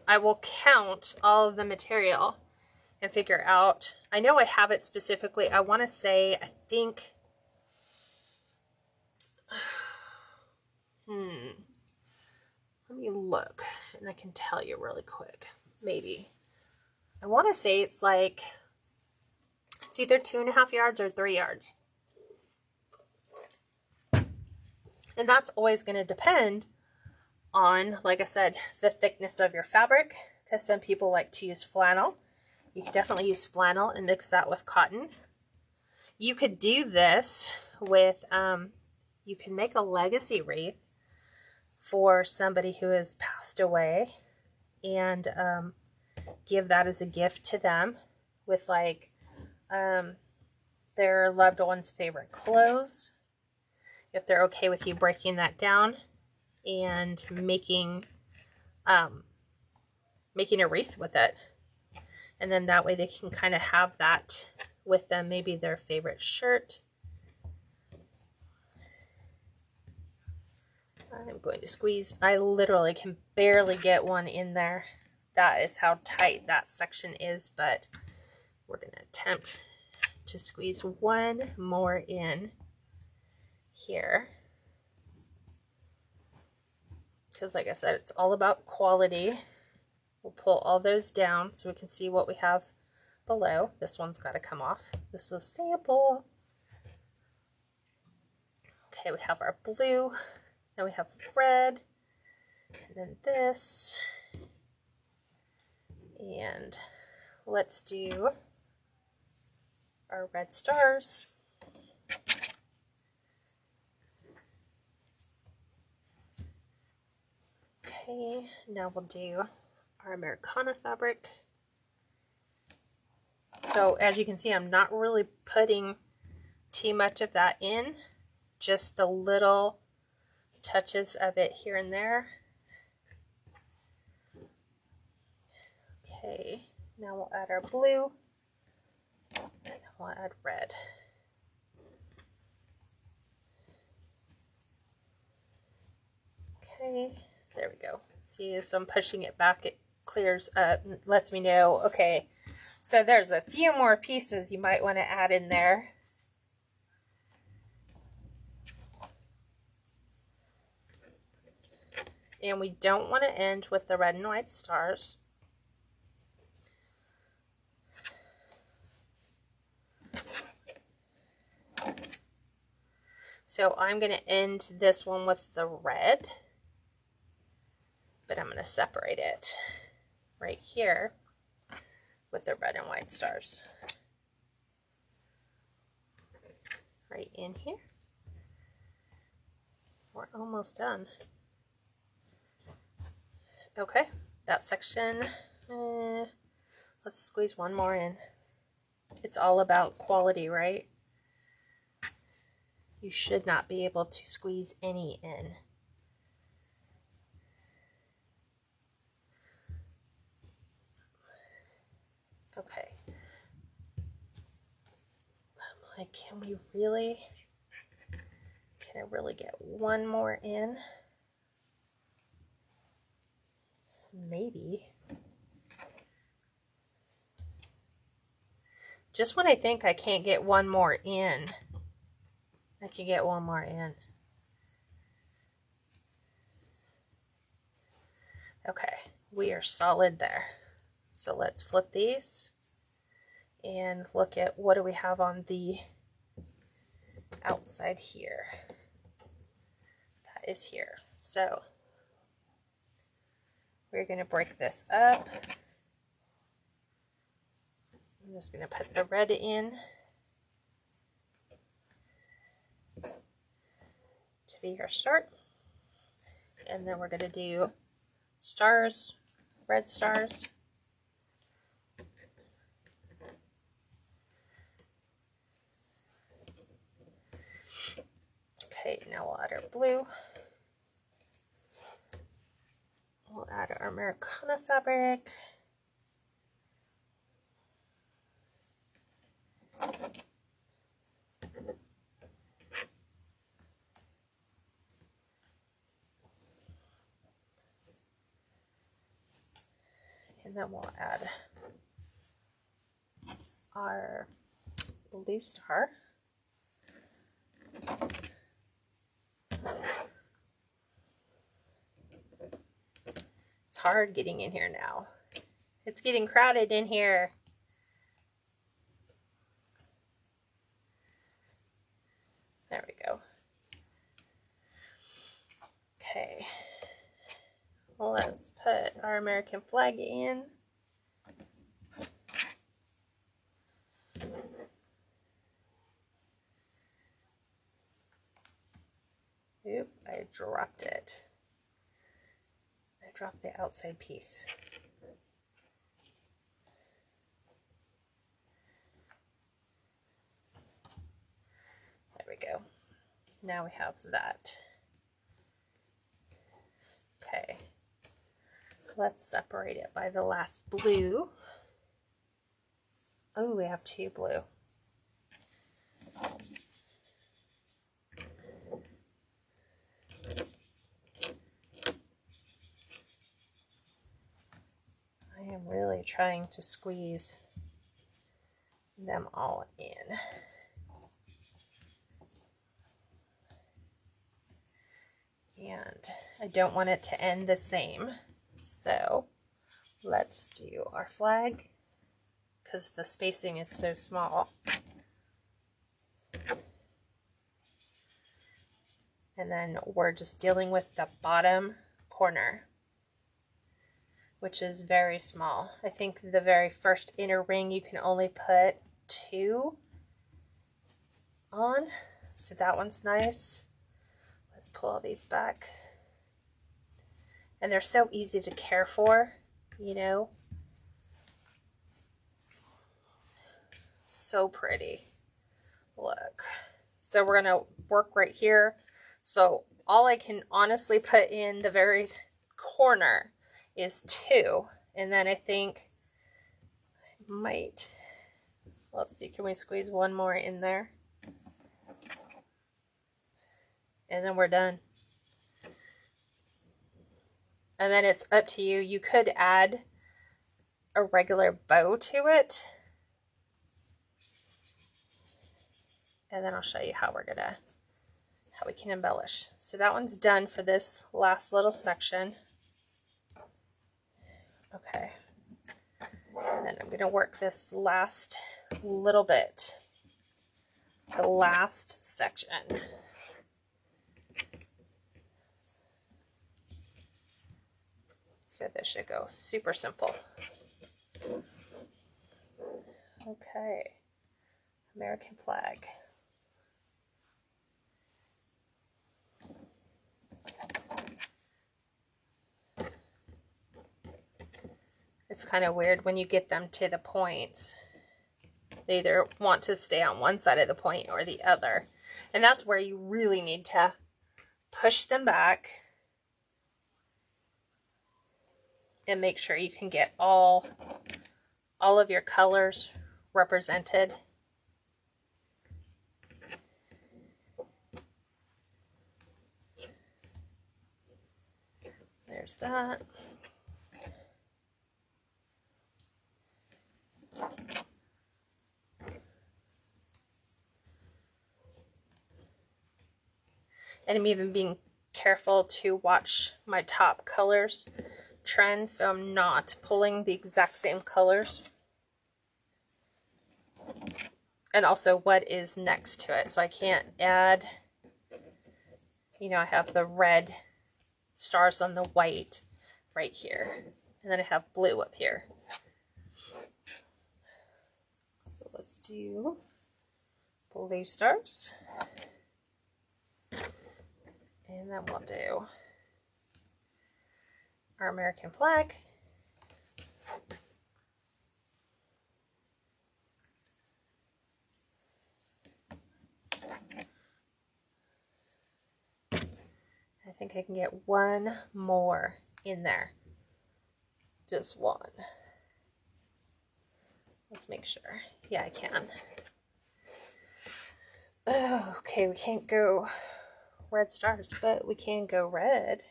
I will count all of the material and figure out. I know I have it specifically. I want to say, I think, let me look and I can tell you really quick. Maybe. I want to say it's like, it's either 2.5 yards or 3 yards. And that's always going to depend on, like I said, the thickness of your fabric, because some people like to use flannel. You can definitely use flannel and mix that with cotton. You could do this with, you can make a legacy wreath for somebody who has passed away and give that as a gift to them with like their loved one's favorite clothes. If they're okay with you breaking that down and making a wreath with it. And then that way they can kind of have that with them, maybe their favorite shirt. I'm going to squeeze. I literally can barely get one in there. That is how tight that section is, but we're going to attempt to squeeze 1 more in here. Because like I said, it's all about quality. We'll pull all those down so we can see what we have below. This one's got to come off. This was sample. Okay, we have our blue. Then we have red. And then this. And let's do our red stars. Okay, now we'll do our Americana fabric. So as you can see, I'm not really putting too much of that in, just the little touches of it here and there. Okay, Now we'll add our blue, and then we'll add red. Okay, there we go. See, so I'm pushing it back, it clears up, and lets me know, okay, so there's a few more pieces you might want to add in there. And we don't want to end with the red and white stars. So I'm going to end this one with the red, but I'm going to separate it right here with the red and white stars. Right in here. We're almost done. Okay, that section, let's squeeze one more in. It's all about quality, right? You should not be able to squeeze any in. Okay. I'm like, can I really get one more in? Maybe. Just when I think I can't get one more in, I can get one more in. Okay, we are solid there. So let's flip these and look at what do we have on the outside here. That is here. So we're going to break this up. I'm just going to put the red in to be our start. And then we're going to do stars, red stars. Okay, now we'll add our blue. We'll add our Americana fabric. And then we'll add our blue star. It's hard getting in here now. It's getting crowded in here. There we go. Okay. Let's put our American flag in. Oop, I dropped it. I dropped the outside piece. There we go. Now we have that. Okay. Let's separate it by the last blue. Oh, we have two blue. I am really trying to squeeze them all in. And I don't want it to end the same. So let's do our flag because the spacing is so small. And then we're just dealing with the bottom corner, which is very small. I think the very first inner ring you can only put 2 on. So that one's nice. Let's pull all these back. And they're so easy to care for, you know. So pretty. Look. So we're going to work right here. So all I can honestly put in the very corner is 2. And then I think might, let's see, can we squeeze one more in there? And then we're done. And then it's up to you. You could add a regular bow to it. And then I'll show you how we can embellish. So that one's done for this last little section. Okay. And then I'm going to work this last little bit. The last section. So this should go super simple. Okay. American flag. It's kind of weird when you get them to the points. They either want to stay on one side of the point or the other. And that's where you really need to push them back and make sure you can get all of your colors represented. There's that. And I'm even being careful to watch my top colors trend, so I'm not pulling the exact same colors. And also what is next to it. So I can't add, you know, I have the red stars on the white right here. And then I have blue up here. So let's do blue stars. And then we'll do our American flag. I think I can get one more in there. Just one. Let's make sure. Yeah, I can. Oh, okay, we can't go red stars, but we can go red.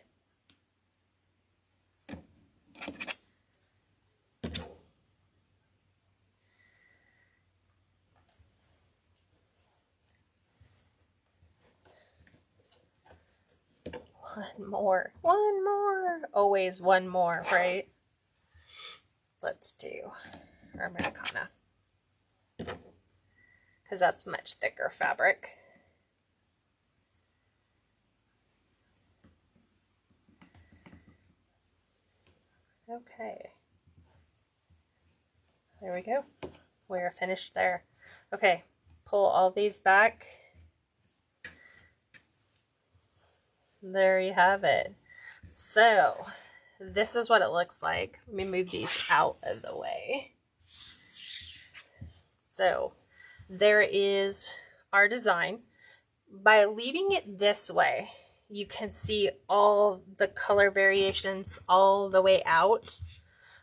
One more, always one more, right? Let's do our Americana, because that's much thicker fabric. Okay, there we go. We're finished there. Okay, pull all these back. There you have it. So this is what it looks like. Let me move these out of the way. So there is our design. By leaving it this way, you can see all the color variations all the way out.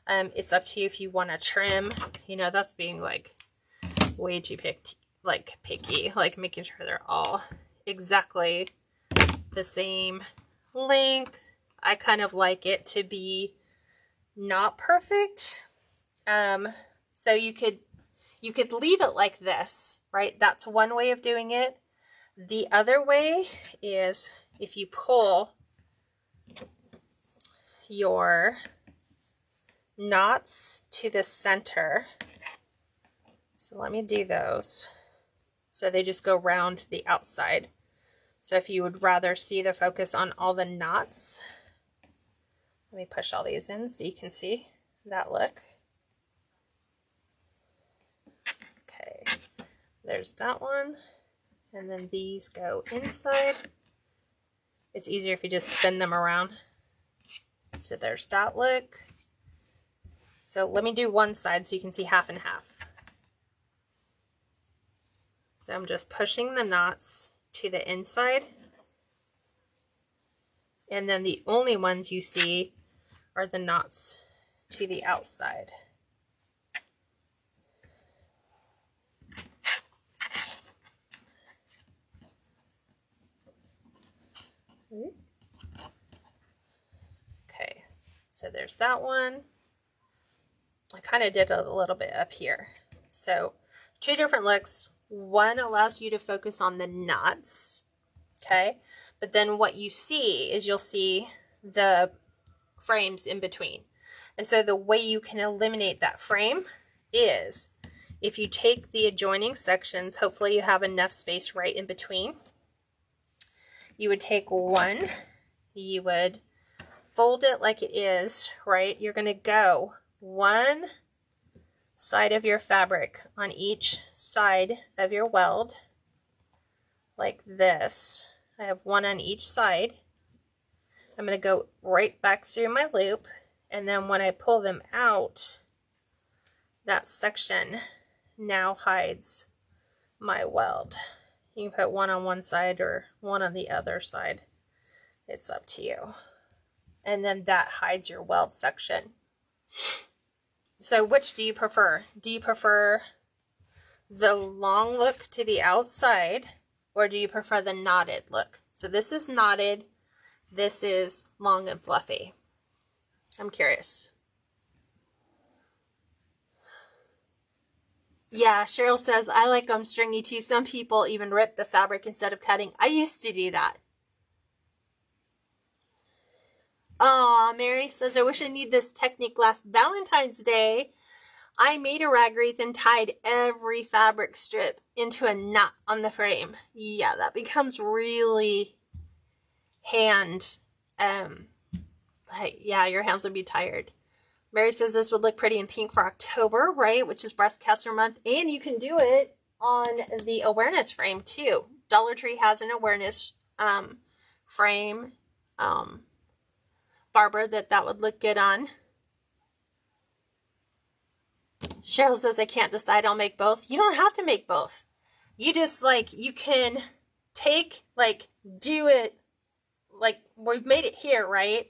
It's up to you if you want to trim. You know, that's being like way too picky, like making sure they're all exactly the same length. I kind of like it to be not perfect. So you could leave it like this, right? That's one way of doing it. The other way is if you pull your knots to the center. So let me do those. So they just go round the outside. So if you would rather see the focus on all the knots, let me push all these in so you can see that look. Okay, there's that one. And then these go inside. It's easier if you just spin them around. So there's that look. So let me do one side so you can see half and half. So I'm just pushing the knots to the inside. And then the only ones you see are the knots to the outside. Okay, so there's that one. I kind of did a little bit up here. So 2 different looks. One allows you to focus on the knots, okay? But then what you see is you'll see the frames in between. And so the way you can eliminate that frame is if you take the adjoining sections, hopefully you have enough space right in between. You would take one, you would fold it like it is, right? You're going to go one side of your fabric on each side of your weld, like this. I have one on each side. I'm going to go right back through my loop, and then when I pull them out, that section now hides my weld. You can put one on one side or one on the other side. It's up to you. And then that hides your weld section. So which do you prefer? Do you prefer the long look to the outside, or do you prefer the knotted look? So this is knotted, this is long and fluffy. I'm curious. Yeah, Cheryl says, I like them stringy too. Some people even rip the fabric instead of cutting. I used to do that. Aw, Mary says, I wish I knew this technique last Valentine's Day. I made a rag wreath and tied every fabric strip into a knot on the frame. Yeah, that becomes really hand, yeah, your hands would be tired. Mary says this would look pretty in pink for October, right? Which is Breast Cancer Month. And you can do it on the awareness frame too. Dollar Tree has an awareness frame, Barbara, that would look good on. Cheryl says, I can't decide, I'll make both. You don't have to make both. You just, like, you can take, like, do it, like, we've made it here, right?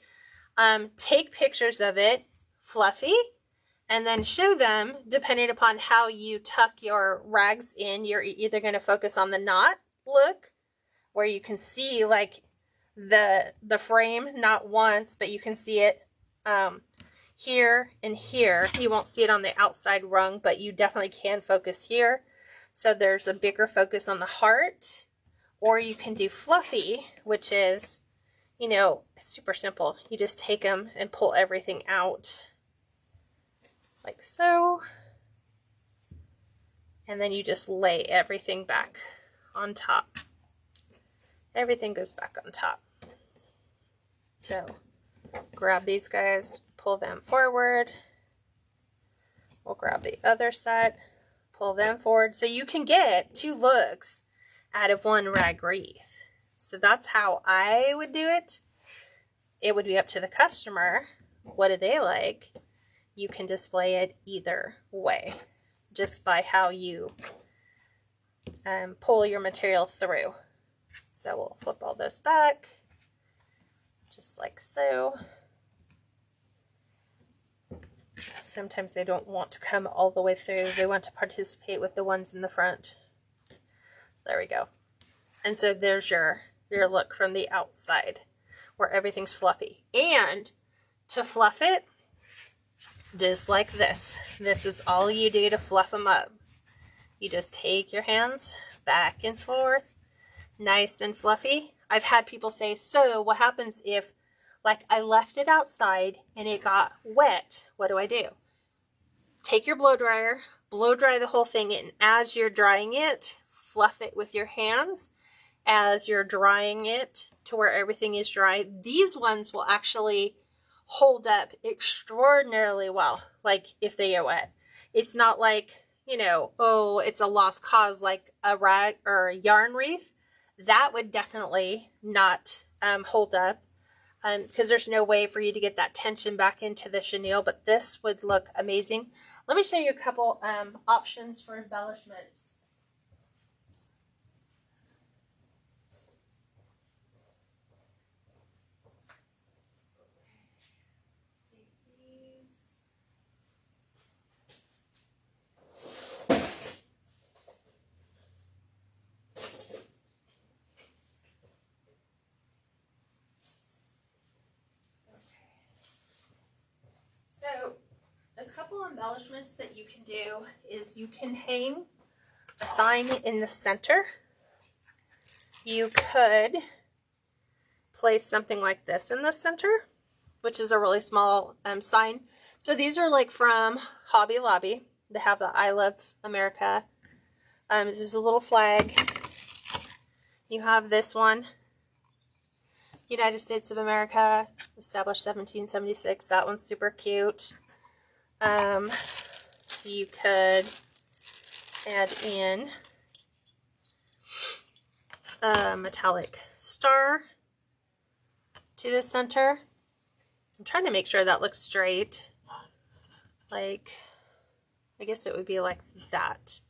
Take pictures of it, fluffy, and then show them, depending upon how you tuck your rags in. You're either going to focus on the knot look, where you can see, like, the frame, not once, but you can see it, here and here. You won't see it on the outside rung, but you definitely can focus here. So there's a bigger focus on the heart. Or you can do fluffy, which is, you know, it's super simple. You just take them and pull everything out like so. And then you just lay everything back on top. Everything goes back on top. So grab these guys, pull them forward. We'll grab the other set, pull them forward. So you can get 2 looks out of one rag wreath. So that's how I would do it. It would be up to the customer. What do they like? You can display it either way, just by how you pull your material through. So we'll flip all those back, just like so. Sometimes they don't want to come all the way through. They want to participate with the ones in the front. There we go. And so there's your look from the outside, where everything's fluffy. And to fluff it, just like this. This is all you do to fluff them up. You just take your hands back and forth, nice and fluffy. I've had people say, so what happens if, like, I left it outside and it got wet? What do I do? Take your blow dryer, blow dry the whole thing, and as you're drying it, fluff it with your hands as you're drying it to where everything is dry. These ones will actually hold up extraordinarily well, like if they get wet. It's not like, you know, oh, it's a lost cause like a rag or a yarn wreath. That would definitely not hold up. Because there's no way for you to get that tension back into the chenille, but this would look amazing. Let me show you a couple options for embellishments. embellishments that you can do is you can hang a sign in the center. You could place something like this in the center, which is a really small sign. So these are like from Hobby Lobby. They have the I Love America. This is a little flag. You have this one, United States of America, established 1776. That one's super cute. You could add in a metallic star to the center. I'm trying to make sure that looks straight. Like, I guess it would be like that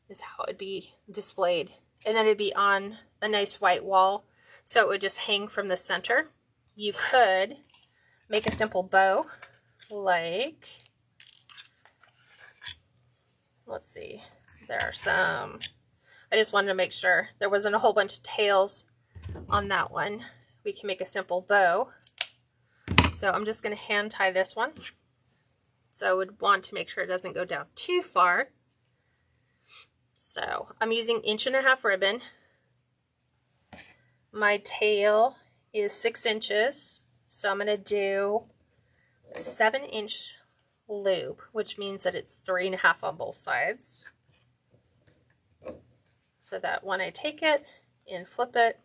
is how it would be displayed. And then it'd be on a nice white wall, so it would just hang from the center. You could make a simple bow, like, let's see, there are some, I just wanted to make sure there wasn't a whole bunch of tails on that one. We can make a simple bow. So I'm just going to hand tie this one. So I would want to make sure it doesn't go down too far. So I'm using 1.5" ribbon. My tail is 6 inches. So I'm going to do a 7-inch loop, which means that it's 3.5 on both sides. So that when I take it and flip it,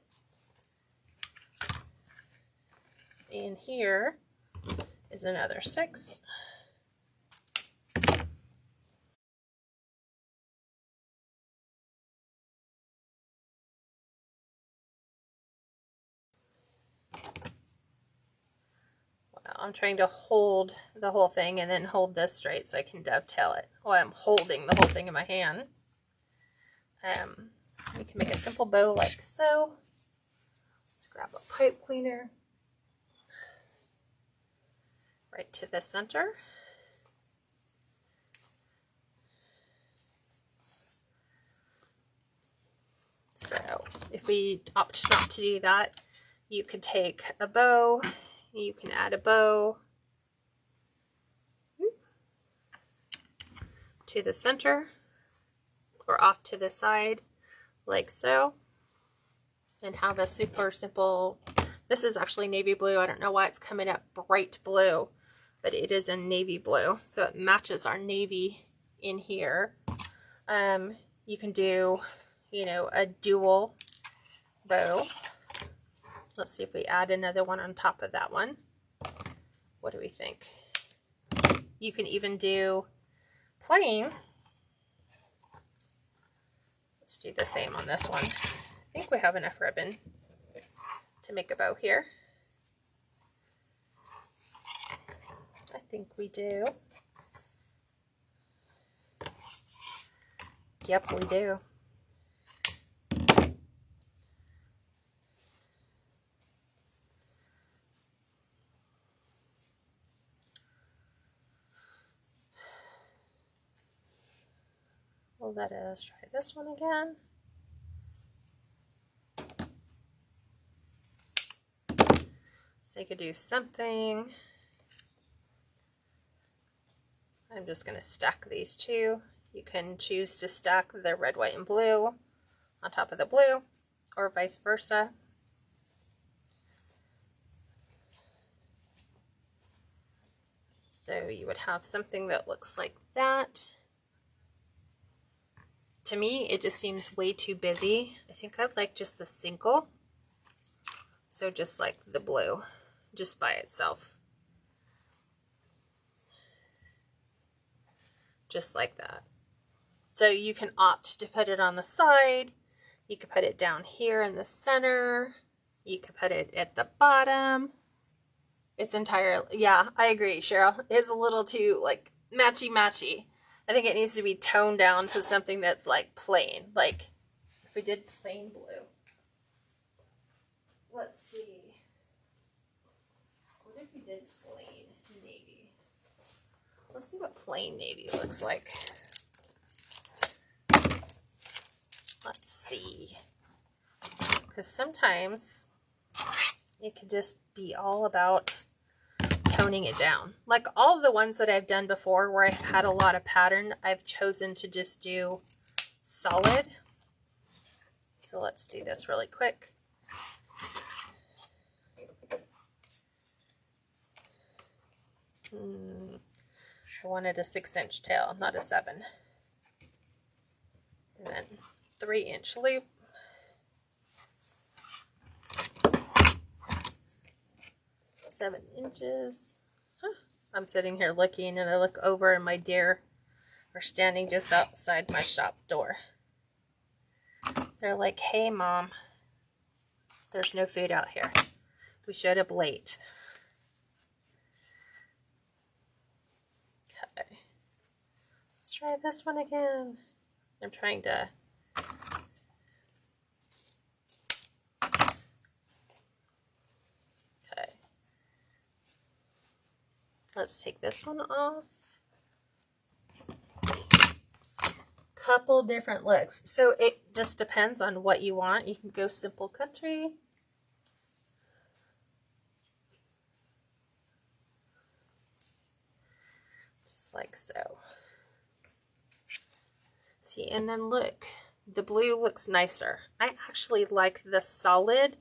in here is another 6. I'm trying to hold the whole thing and then hold this straight so I can dovetail it. Well, I'm holding the whole thing in my hand. We can make a simple bow like so. Let's grab a pipe cleaner. Right to the center. So if we opt not to do that, you could take a bow. You can add a bow to the center or off to the side like so, and have a super simple, this is actually navy blue. I don't know why it's coming up bright blue, but it is a navy blue, so it matches our navy in here. You can do, you know, a dual bow. Let's see if we add another one on top of that one. What do we think? You can even do plain. Let's do the same on this one. I think we have enough ribbon to make a bow here. I think we do. Yep, we do. Well, let us try this one again. So you could do something. I'm just going to stack these two. You can choose to stack the red, white, and blue on top of the blue, or vice versa. So you would have something that looks like that. To me, it just seems way too busy. I think I'd like just the single. So just like the blue, just by itself. Just like that. So you can opt to put it on the side. You could put it down here in the center. You could put it at the bottom. It's entirely, yeah, I agree, Cheryl. It's a little too, like, matchy-matchy. I think it needs to be toned down to something that's, like, plain. Like, if we did plain blue. Let's see. What if we did plain navy? Let's see what plain navy looks like. Let's see. Because sometimes it can just be all about toning it down. Like all of the ones that I've done before where I had a lot of pattern, I've chosen to just do solid. So let's do this really quick. I wanted a 6-inch tail, not a 7. And then 3-inch loop. 7 inches. Huh. I'm sitting here looking and I look over and my deer are standing just outside my shop door. They're like, hey mom, there's no food out here. We showed up late. Okay. Let's try this one again. I'm trying to... Okay. Let's take this one off. Couple different looks. So it just depends on what you want. You can go simple country. Just like so. See, and then look, the blue looks nicer. I actually like the solid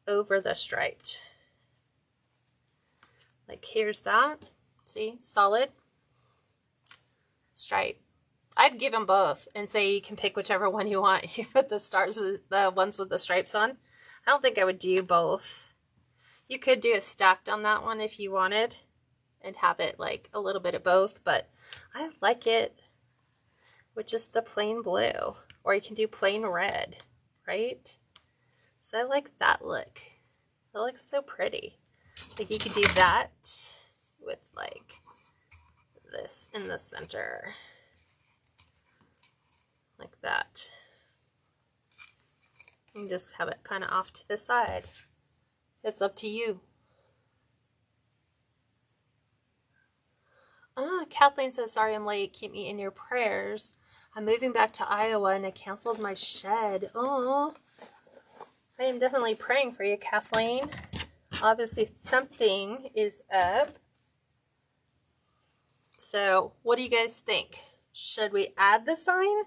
over the striped. Like here's that. See, solid, stripe. I'd give them both and say you can pick whichever one you want. You put the stars, the ones with the stripes on. I don't think I would do both. You could do a stacked on that one if you wanted and have it like a little bit of both, but I like it with just the plain blue, or you can do plain red, right? So I like that look. It looks so pretty. Like you could do that with like this in the center. Like that. And just have it kind of off to the side. It's up to you. Kathleen says, sorry I'm late. Keep me in your prayers. I'm moving back to Iowa and I canceled my shed. Oh, I am definitely praying for you, Kathleen. Obviously something is up. So what do you guys think? Should we add the sign?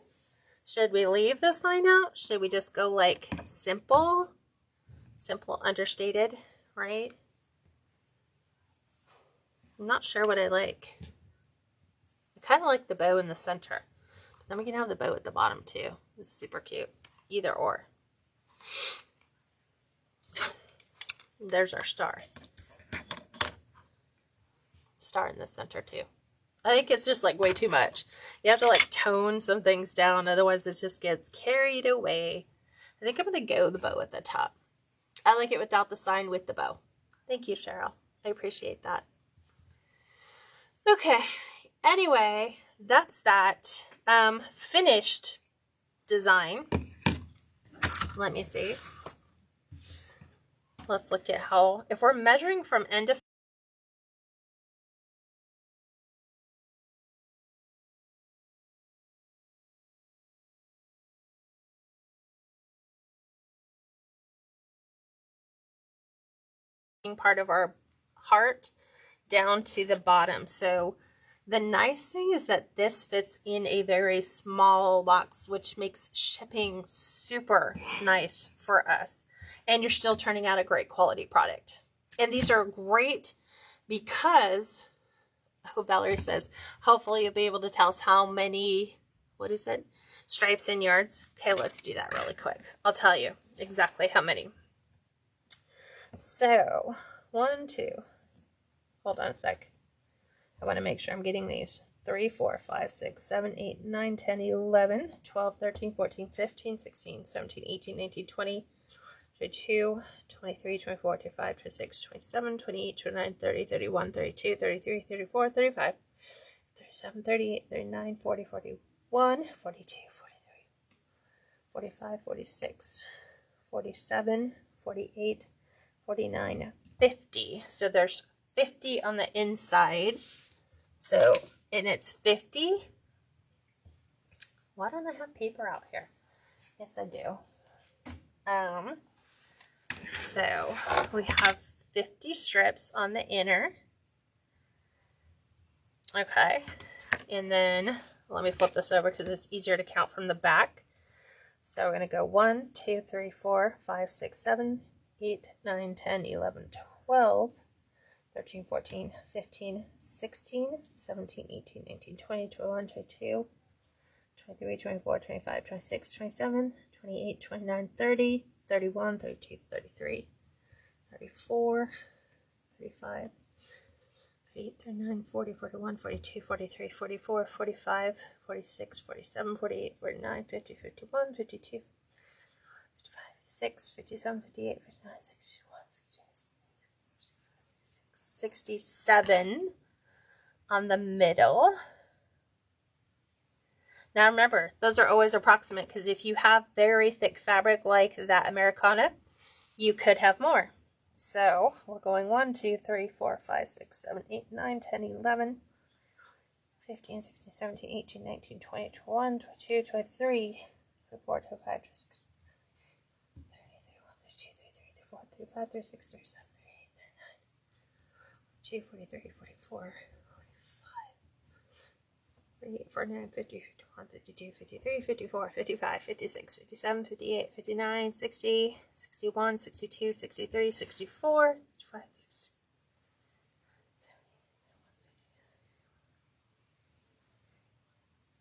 Should we leave the sign out? Should we just go like simple? Simple, understated, right? I'm not sure what I like. I kind of like the bow in the center. But then we can have the bow at the bottom too. It's super cute. Either or. There's our star. Star in the center too. I think it's just like way too much. You have to like tone some things down, otherwise it just gets carried away. I think I'm going to go the bow at the top. I like it without the sign, with the bow. Thank you, Cheryl. I appreciate that. Okay. Anyway, that's that finished design. Let me see. Let's look at how, if we're measuring from end to part of our heart down to the bottom. So the nice thing is that this fits in a very small box, which makes shipping super nice for us. And you're still turning out a great quality product. And these are great because, oh, Valerie says, hopefully you'll be able to tell us how many, what is it? Stripes and yards. Okay, let's do that really quick. I'll tell you exactly how many. So, 1, 2, hold on a sec. I want to make sure I'm getting these. 3, 4, 5, 6, 7, 8, 9, 10, 11, 12, 13, 14, 15, 16, 17, 18, 19, 20, 22, 23, 24, 25, 26, 27, 28, 29, 30, 31, 32, 33, 34, 35, 37, 38, 39, 40, 41, 42, 43, 45, 46, 47, 48, 49, 50. So there's 50 on the inside. So, and it's 50. Why don't I have paper out here? Yes, I do. So we have 50 strips on the inner. Okay, and then let me flip this over because it's easier to count from the back. So we're going to go 1, 2, 3, 4, 5, 6, 7, 8, 9, 10, 11, 12, 13, 14, 15, 16, 17, 18, 19, 20, 21, 22, 23, 24, 25, 26, 27, 28, 29, 30, 31, 32, 33, 34, 35, 38, 39, 40, 41, 42, 43, 44, 45, 46, 47, 48, 49, 50, 51, 52, 55, 56, 57, 58, 59, 61, 67 on the middle. Now remember, those are always approximate because if you have very thick fabric like that Americana, you could have more. So we're going 1, 2, 3, 4, 5, 6, 7, 8, 9, 10, 11, 15, 16, 17, 18, 19, 20, 21, 22, 23, 24, 25, 26, 30, 31, 32, 33, 34, 35, 36, 37, 38, 39, 42, 43, 44, 48, 49, 50, 51, 52, 53, 54, 55, 56, 57, 58, 59, 60, 61, 62, 63, 64, 65, 66,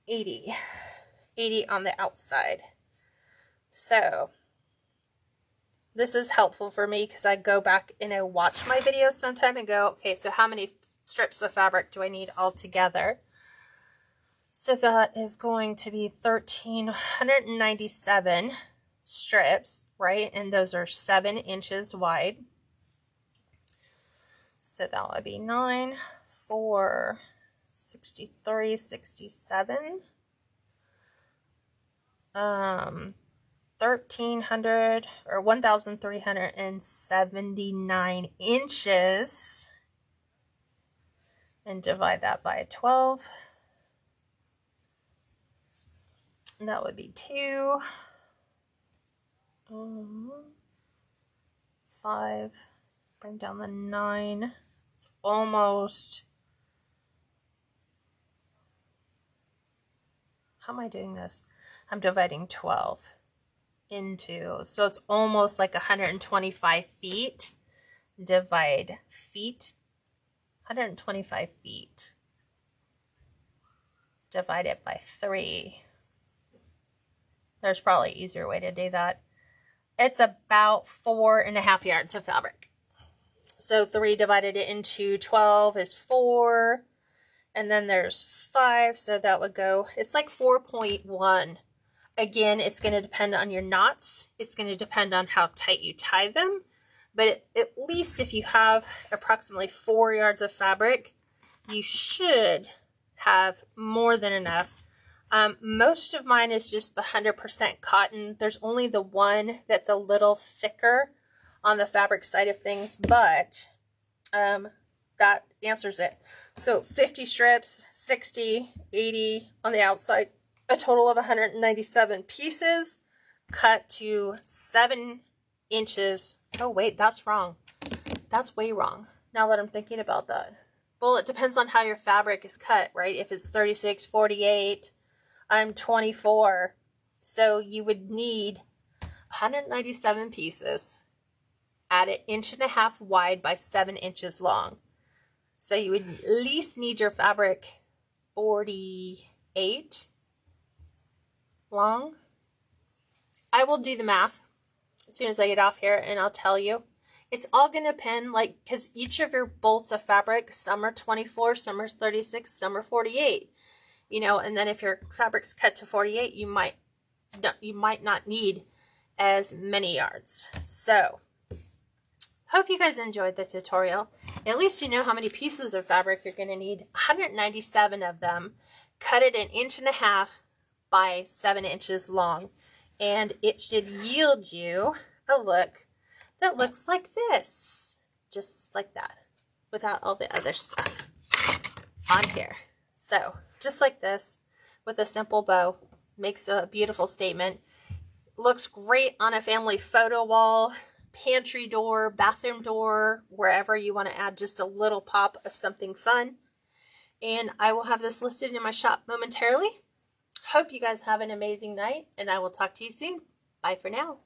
80. 80 on the outside. So this is helpful for me because I go back and I watch my videos sometime and go, okay, so how many strips of fabric do I need altogether? So that is going to be 1,397 strips, right? And those are 7 inches wide. So that would be 9, 4, 63, 67. 1,300 or 1,379 inches, and divide that by 12. And that would be 2, 5, bring down the 9. It's almost, how am I doing this? I'm dividing 12 into, so it's almost like 125 feet. Divide feet, 125 feet. Divide it by 3. There's probably an easier way to do that. It's about 4.5 yards of fabric. So 3 divided it into 12 is 4. And then there's 5. So that would go, it's like 4.1. Again, it's going to depend on your knots. It's going to depend on how tight you tie them. But at least if you have approximately 4 yards of fabric, you should have more than enough. Most of mine is just the 100% cotton. There's only the one that's a little thicker on the fabric side of things, but that answers it. So 50 strips, 60, 80 on the outside, a total of 197 pieces, cut to 7 inches. Oh wait, that's wrong. That's way wrong. Now that I'm thinking about that. Well, it depends on how your fabric is cut, right? If it's 36, 48, I'm 24. So you would need 197 pieces at 1.5 inches wide by 7 inches long. So you would at least need your fabric 48 long. I will do the math as soon as I get off here and I'll tell you. It's all going to depend, like, because each of your bolts of fabric, some are 24, some are 36, some are 48. You know, and then if your fabric's cut to 48, you might not need as many yards. So, hope you guys enjoyed the tutorial. At least you know how many pieces of fabric you're going to need. 197 of them. Cut it 1.5 inches by 7 inches long. And it should yield you a look that looks like this. Just like that. Without all the other stuff on here. So, just like this, with a simple bow, makes a beautiful statement. Looks great on a family photo wall, pantry door, bathroom door, wherever you want to add just a little pop of something fun. And I will have this listed in my shop momentarily. Hope you guys have an amazing night, and I will talk to you soon. Bye for now.